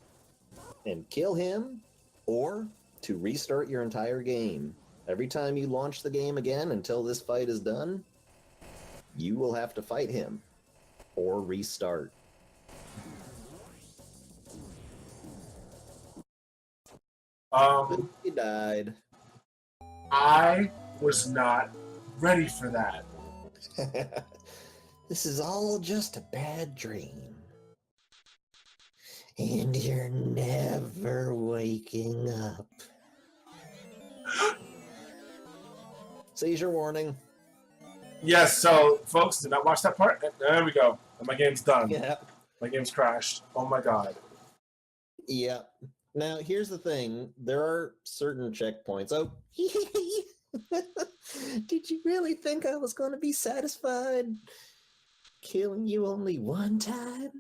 and kill him, or to restart your entire game. Every time you launch the game again until this fight is done, you will have to fight him, or restart. He died. I was not ready for that. This is all just a bad dream. And you're never waking up. Seizure warning. Yes, so folks, did not watch that part. There we go. And my game's done. Yeah. My game's crashed. Oh my god. Yeah. Now, here's the thing. There are certain checkpoints. Oh, did you really think I was going to be satisfied killing you only one time?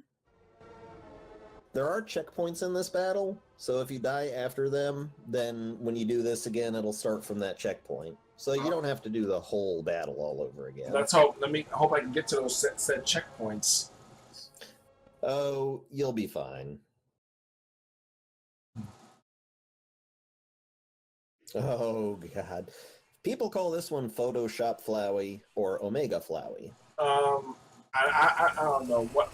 There are checkpoints in this battle, so if you die after them, then when you do this again, it'll start from that checkpoint. So you don't have to do the whole battle all over again. Let's hope. I hope I can get to those said checkpoints. Oh, you'll be fine. Oh, God. People call this one Photoshop Flowey or Omega Flowey. I don't know what.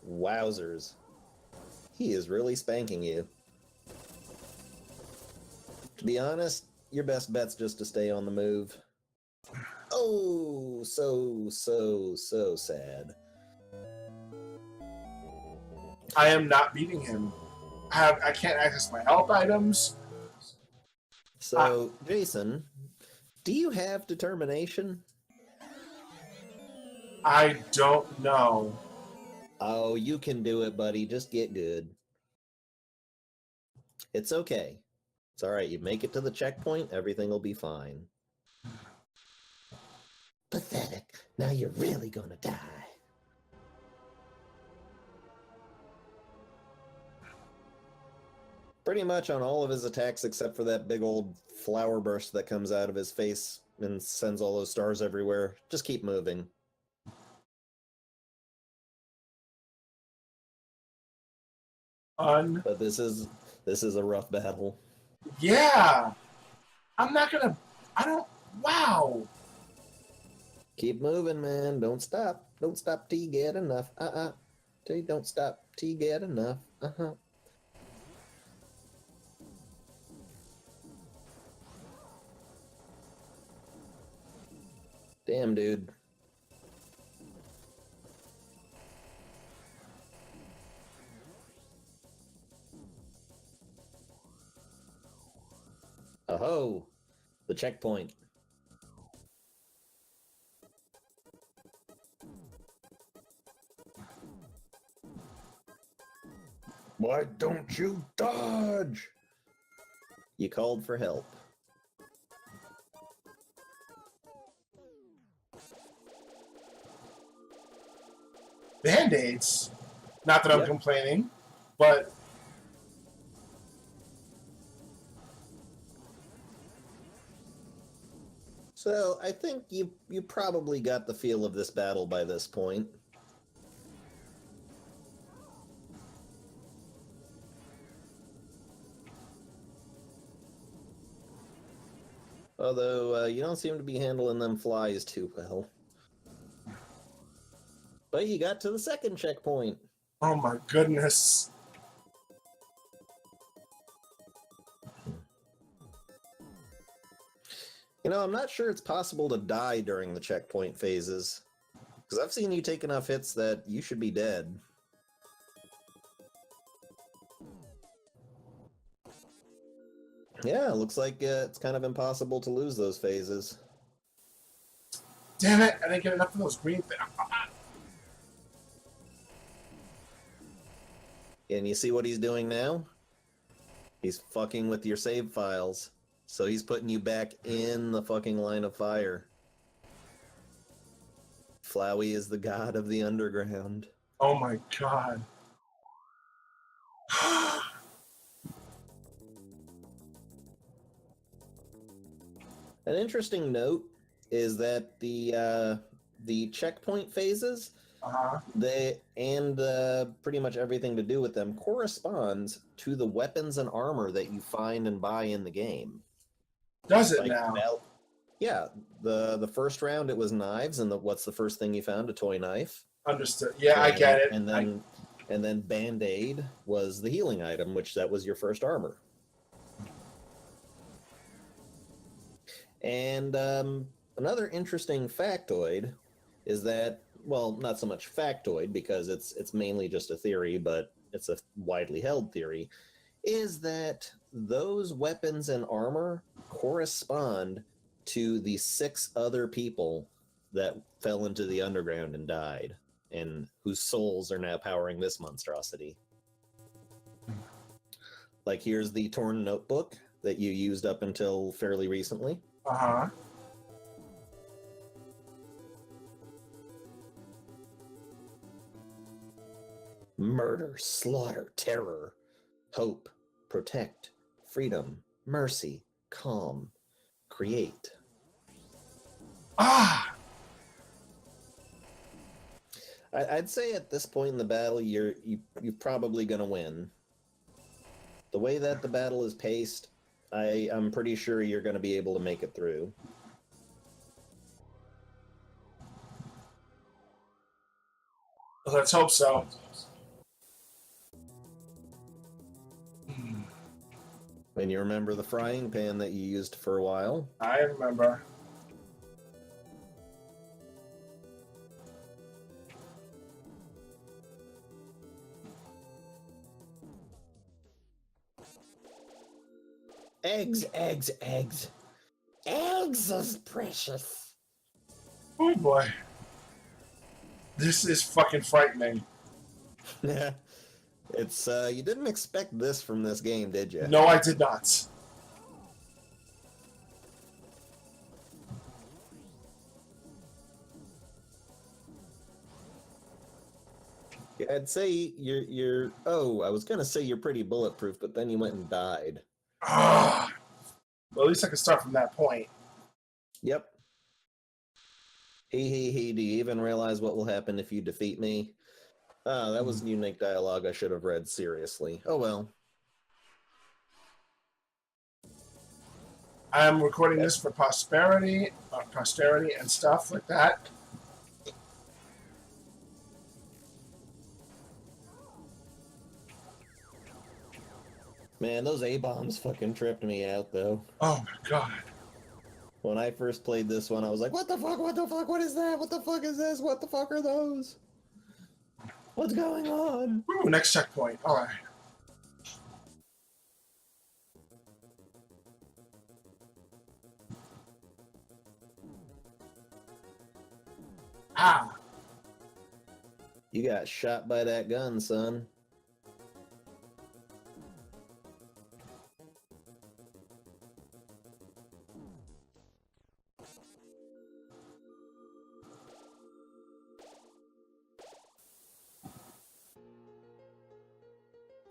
Wowzers. He is really spanking you. To be honest, your best bet's just to stay on the move. Oh, so sad. I am not beating him. I can't access my health items. So, Jason, do you have determination? I don't know. Oh, you can do it, buddy. Just get good. It's okay. It's all right. You make it to the checkpoint, everything will be fine. Pathetic. Now you're really gonna die. Pretty much on all of his attacks except for that big old flower burst that comes out of his face and sends all those stars everywhere. Just keep moving. But this is a rough battle. Yeah. I'm not gonna. I don't. Wow. Keep moving, man. Don't stop. Don't stop till you get enough. Don't stop till you get enough. Damn, dude. Oh, the checkpoint. Why don't you dodge? You called for help. Band-Aids. Not that I'm complaining, but so I think you probably got the feel of this battle by this point. Although you don't seem to be handling them flies too well. But you got to the second checkpoint. oh my goodness. You know, I'm not sure it's possible to die during the checkpoint phases. Because I've seen you take enough hits that you should be dead. Yeah, looks like it's kind of impossible to lose those phases. Damn it! I didn't get enough of those green things. And you see what he's doing now? He's fucking with your save files. So he's putting you back in the fucking line of fire. Flowey is the god of the underground. Oh my god. An interesting note is that the checkpoint phases, they and pretty much everything to do with them corresponds to the weapons and armor that you find and buy in the game. Does it now? Yeah, the first round it was knives, and what's the first thing you found? A toy knife. Understood. Yeah, I get it. And then Band-Aid was the healing item, which that was your first armor. And another interesting factoid is that, well, not so much factoid because it's mainly just a theory, but it's a widely held theory, is that those weapons and armor correspond to the 6 other people that fell into the underground and died, and whose souls are now powering this monstrosity. Like, here's the torn notebook that you used up until fairly recently. Uh-huh. Murder, slaughter, terror, hope, protect, freedom, mercy, calm, create. Ah! I'd say at this point in the battle, you're probably going to win. The way that the battle is paced, I'm pretty sure you're going to be able to make it through. Let's hope so. And you remember the frying pan that you used for a while? I remember. Eggs, eggs, eggs. Eggs is precious. Oh boy. This is fucking frightening. Yeah. It's, you didn't expect this from this game, did you? No, I did not. Yeah, I'd say you're, oh, I was gonna say you're pretty bulletproof, but then you went and died. Ah. Well, at least I can start from that point. Yep. Hey, do you even realize what will happen if you defeat me? Oh, that was unique dialogue I should have read seriously. Oh well. I am recording this for posterity and stuff like that. Man, those A-bombs fucking tripped me out, though. Oh my god. When I first played this one, I was like, what the fuck, what is that? What the fuck is this? What the fuck are those? What's going on? Ooh, next checkpoint. Alright. Ah. You got shot by that gun, son.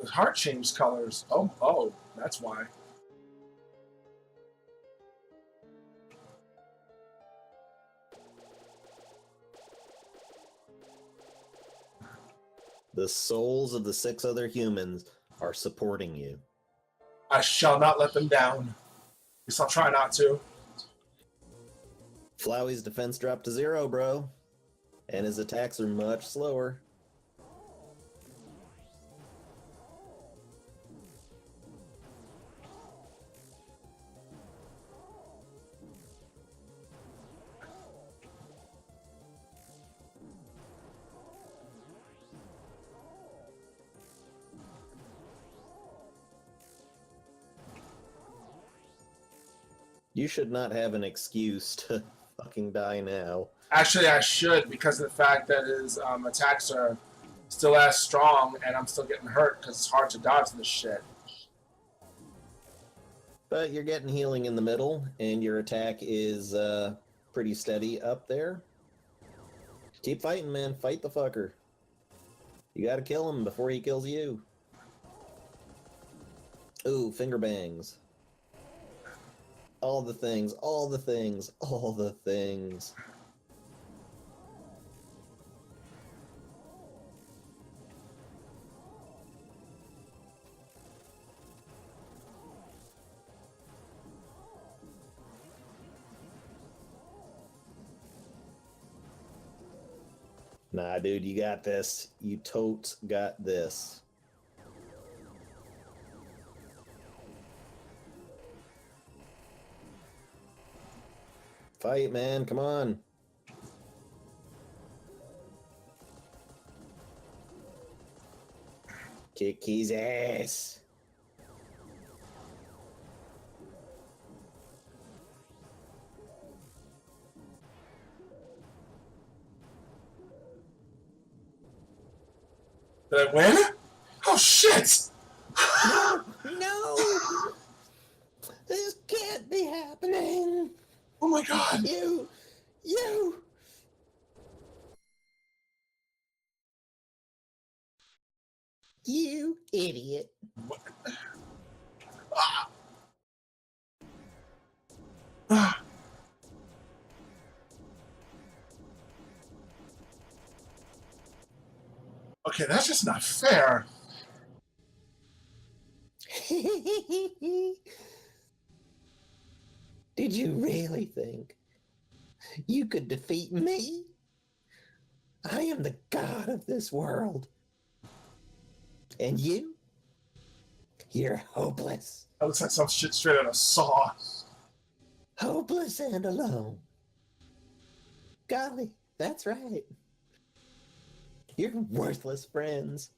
The heart changed colors. Oh, that's why. The souls of the 6 other humans are supporting you. I shall not let them down. At least I'll try not to. Flowey's defense dropped to 0, bro. And his attacks are much slower. You should not have an excuse to fucking die now. Actually, I should, because of the fact that his attacks are still as strong, and I'm still getting hurt because it's hard to dodge this shit. But you're getting healing in the middle, and your attack is pretty steady up there. Keep fighting, man. Fight the fucker. You gotta kill him before he kills you. Ooh, finger bangs. All the things, all the things, all the things. Nah, dude, you got this. You totes got this. Fight, man. Come on. Kick his ass. Did I win? Oh shit! No! can't be happening. Oh my god. You idiot. What? Ah. Okay, that's just not fair. Did you really think you could defeat me? I am the god of this world. And you're hopeless. That looks like some shit straight out of Saw. Hopeless and alone. Golly, that's right. You're worthless friends.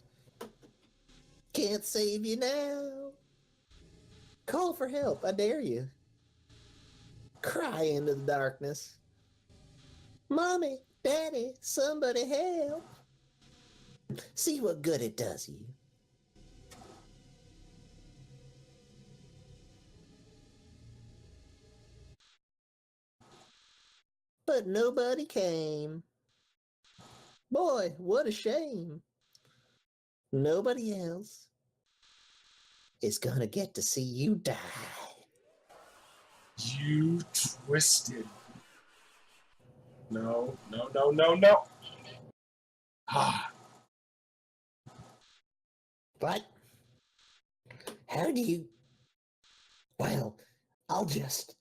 Can't save you now. Call for help, I dare you. Cry into the darkness. Mommy, Daddy, somebody help. See what good it does you. But nobody came. Boy, what a shame. Nobody else is gonna get to see you die. You twisted. No. Ah. What? How do you... Well, I'll just...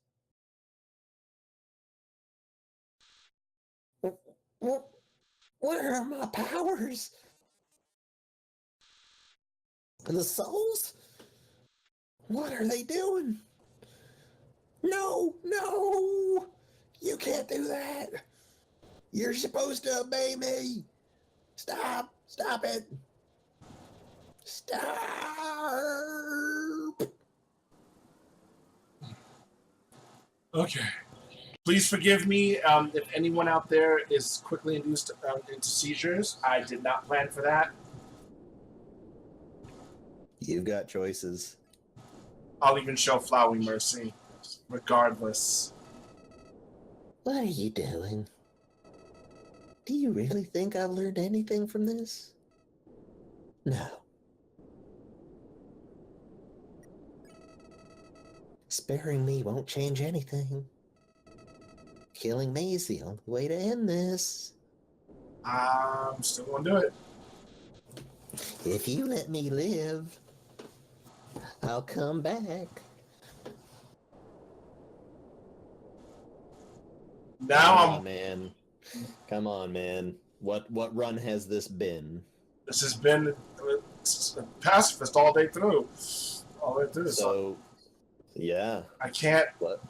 Where are my powers? The souls? What are they doing? No! You can't do that! You're supposed to obey me! Stop it! Stop! Okay. Please forgive me if anyone out there is quickly induced into seizures. I did not plan for that. You've got choices. I'll even show Flowey mercy, regardless. What are you doing? Do you really think I've learned anything from this? No. Sparing me won't change anything. Killing me is the only way to end this. I'm still gonna do it. If you let me live, I'll come back. Now Come on, man. What run has this been? This has been pacifist all day through. So, yeah. I can't. What?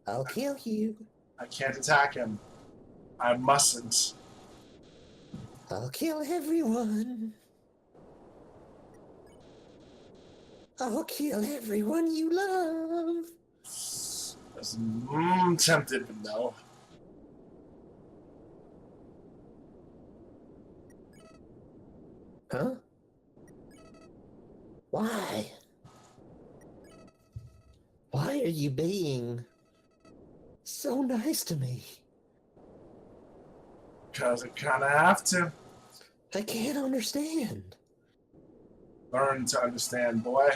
I'll kill you. I can't attack him. I mustn't. I'll kill everyone. I'll kill everyone you love. I'm tempted, but no. Huh? Why? Why are you being so nice to me? Because I kind of have to. I can't understand. Learn to understand, boy.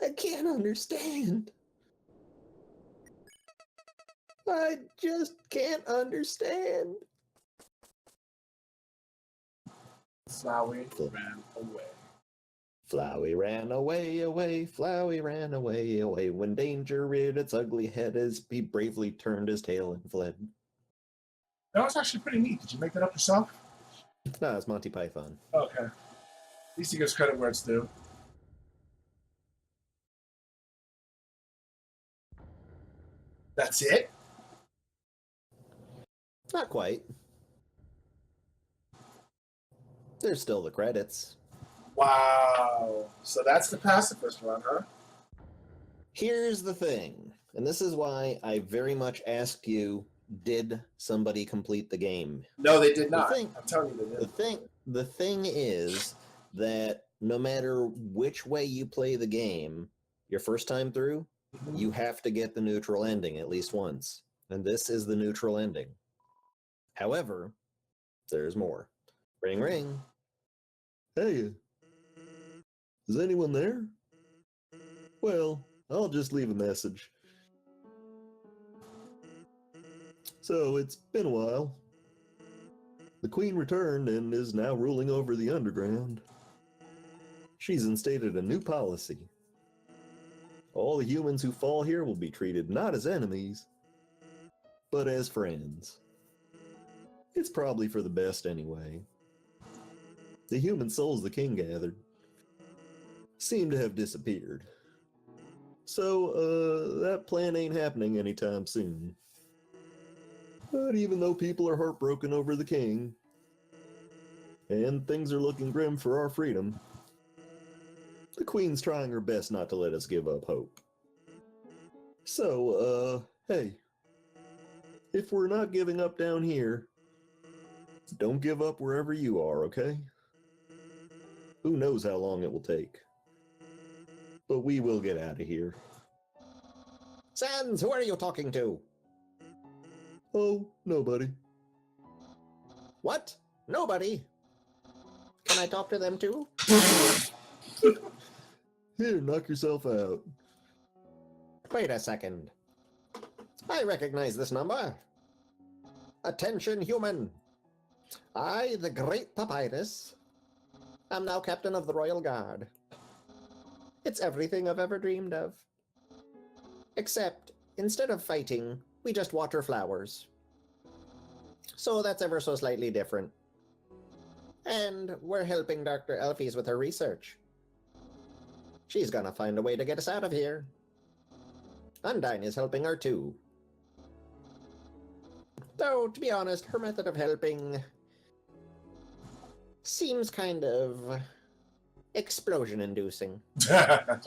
I can't understand. I just can't understand. Flowey ran away. Flowey ran away, Flowey ran away. When danger reared its ugly head as he bravely turned his tail and fled. That was actually pretty neat. Did you make that up yourself? No, it's Monty Python. Okay. At least he gives credit where it's due. That's it? Not quite. There's still the credits. Wow. So that's the pacifist run, huh? Here's the thing, and this is why I very much asked you, did somebody complete the game? No, they did not. I'm telling you they did. The thing is that no matter which way you play the game, your first time through, You have to get the neutral ending at least once, and this is the neutral ending. However, there's more. Ring, ring. Hey, is anyone there? Well, I'll just leave a message. So, it's been a while. The Queen returned and is now ruling over the underground. She's instated a new policy. All the humans who fall here will be treated not as enemies, but as friends. It's probably for the best anyway. The human souls the king gathered seem to have disappeared. So, that plan ain't happening anytime soon. But even though people are heartbroken over the king, and things are looking grim for our freedom, the Queen's trying her best not to let us give up hope. So, hey, if we're not giving up down here, don't give up wherever you are, okay? Who knows how long it will take. But we will get out of here. Sans, who are you talking to? Oh, nobody. What? Nobody? Can I talk to them too? Here, knock yourself out. Wait a second. I recognize this number. Attention, human. I, the great Papyrus, am now captain of the Royal Guard. It's everything I've ever dreamed of. Except, instead of fighting, we just water flowers. So that's ever so slightly different. And we're helping Dr. Elfies with her research. She's gonna find a way to get us out of here. Undyne is helping her too. Though, to be honest, her method of helping seems kind of explosion-inducing. But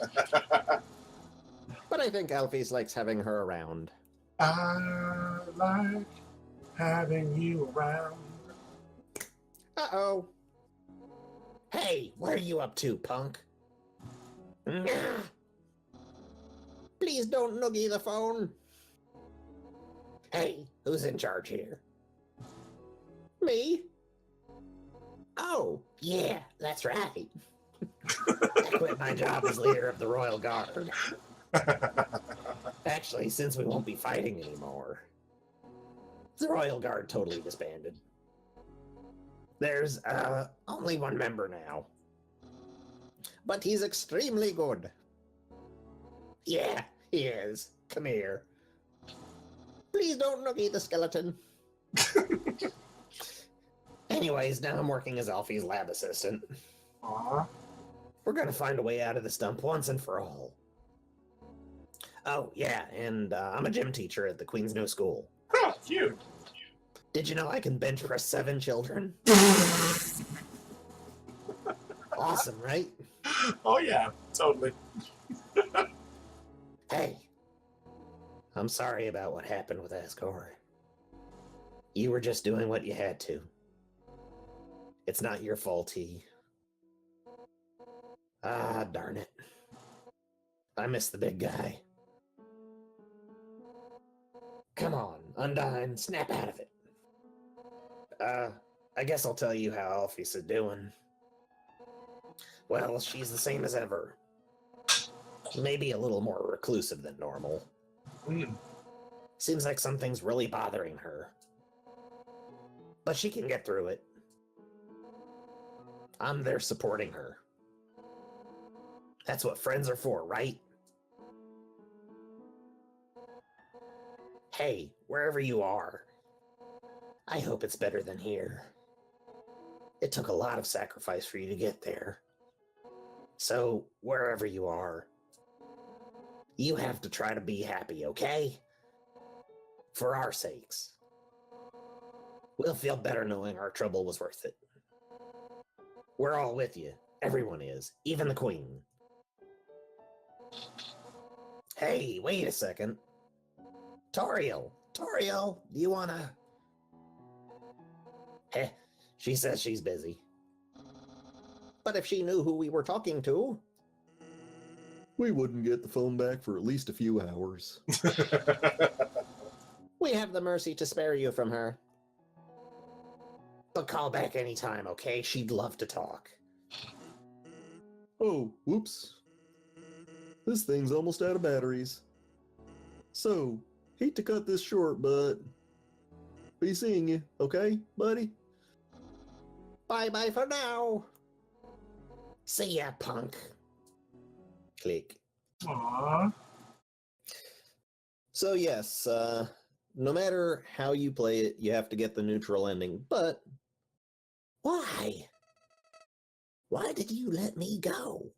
I think Elfies likes having her around. I like having you around. Uh-oh. Hey, what are you up to, punk? Please don't noogie the phone. Hey, who's in charge here? Me? Oh, yeah, that's right. I quit my job as leader of the Royal Guard. Actually, since we won't be fighting anymore, the Royal Guard totally disbanded. There's only one member now. But he's extremely good. Yeah, he is. Come here. Please don't noogie the skeleton. Anyways, now I'm working as Alfie's lab assistant. Aww. We're gonna find a way out of this dump once and for all. Oh, yeah, and I'm a gym teacher at the Queen's new school. Oh, cute. Did you know I can bench press 7 children? Awesome, right? Oh, yeah, totally. Hey, I'm sorry about what happened with Asgore. You were just doing what you had to. It's not your fault, he... Ah, darn it. I miss the big guy. Come on, Undyne, snap out of it. I guess I'll tell you how Alphys is doing. Well, she's the same as ever. Maybe a little more reclusive than normal. Seems like something's really bothering her. But she can get through it. I'm there supporting her. That's what friends are for, right? Hey, wherever you are, I hope it's better than here. It took a lot of sacrifice for you to get there. So, wherever you are, you have to try to be happy, okay? For our sakes. We'll feel better knowing our trouble was worth it. We're all with you. Everyone is. Even the Queen. Hey, wait a second. Toriel, do you wanna... Heh, she says she's busy. But if she knew who we were talking to... We wouldn't get the phone back for at least a few hours. We have the mercy to spare you from her. But call back anytime, okay? She'd love to talk. Oh, whoops. This thing's almost out of batteries. So, hate to cut this short, but be seeing you, okay, buddy? Bye-bye for now. See ya, punk. Click. Aww. So yes, no matter how you play it, you have to get the neutral ending, but Why? Why did you let me go?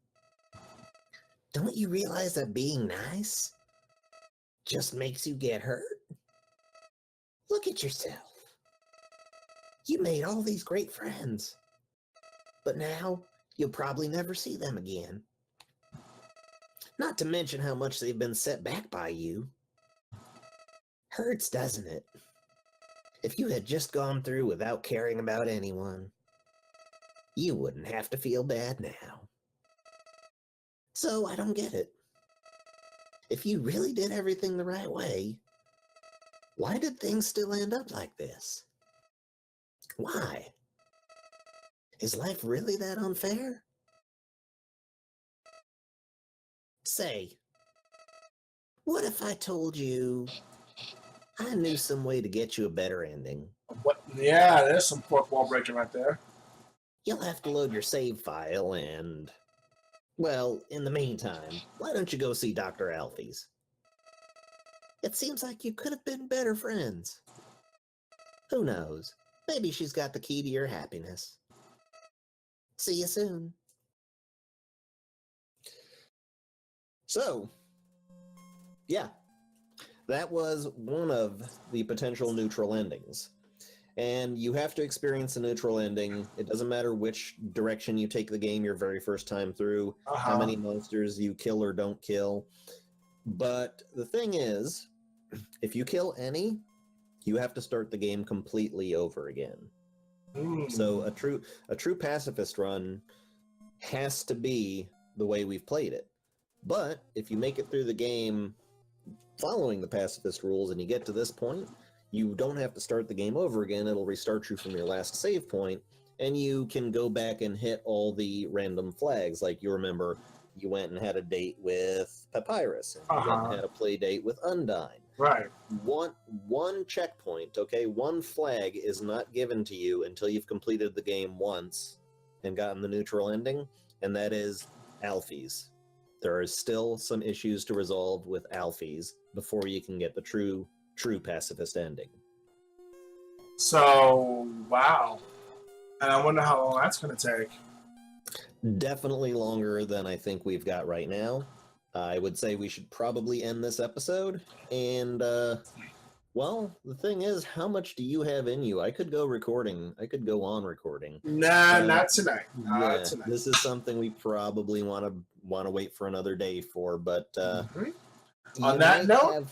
Don't you realize that being nice just makes you get hurt? Look at yourself. You made all these great friends, but now you'll probably never see them again. Not to mention how much they've been set back by you. Hurts, doesn't it? If you had just gone through without caring about anyone, you wouldn't have to feel bad now. So I don't get it. If you really did everything the right way, why did things still end up like this? Why? Is life really that unfair? Say, what if I told you I knew some way to get you a better ending? What? Yeah, there's some fourth wall breaking right there. You'll have to load your save file and... Well, in the meantime, why don't you go see Dr. Alfie's? It seems like you could have been better friends. Who knows? Maybe she's got the key to your happiness. See you soon. so, yeah, that was one of the potential neutral endings. And you have to experience a neutral ending. It doesn't matter which direction you take the game your very first time through, how many monsters you kill or don't kill. But the thing is, if you kill any, you have to start the game completely over again. So a true pacifist run has to be the way we've played it. But if you make it through the game following the pacifist rules and you get to this point, you don't have to start the game over again. It'll restart you from your last save point, and you can go back and hit all the random flags. Like, you remember, you went and had a date with Papyrus, and you went and had a play date with Undyne. Right. One checkpoint, okay? One flag is not given to you until you've completed the game once and gotten the neutral ending, and that is Alfie's. There are still some issues to resolve with Alfie's before you can get the true pacifist ending. So, wow. And I wonder how long that's going to take. Definitely longer than I think we've got right now. I would say we should probably end this episode. And, well, the thing is, how much do you have in you? I could go recording. I could go on recording. Nah, not tonight. Yeah, tonight. This is something we probably want to wait for another day for. But on that note,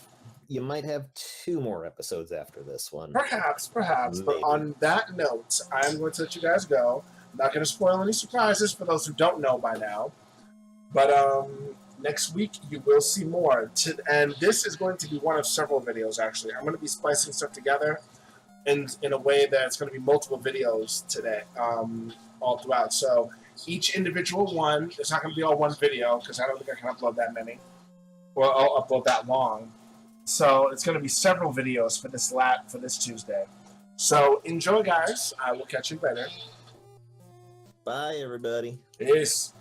you might have 2 more episodes after this one. Perhaps. Maybe. But on that note, I'm going to let you guys go. I'm not going to spoil any surprises for those who don't know by now. But next week, you will see more. And this is going to be one of several videos, actually. I'm going to be splicing stuff together in a way that it's going to be multiple videos today, all throughout. So each individual one, it's not going to be all one video, because I don't think I can upload that many. Or I'll upload that long. So it's going to be several videos for this Tuesday. So enjoy, guys. I will catch you later. Bye, everybody. Peace.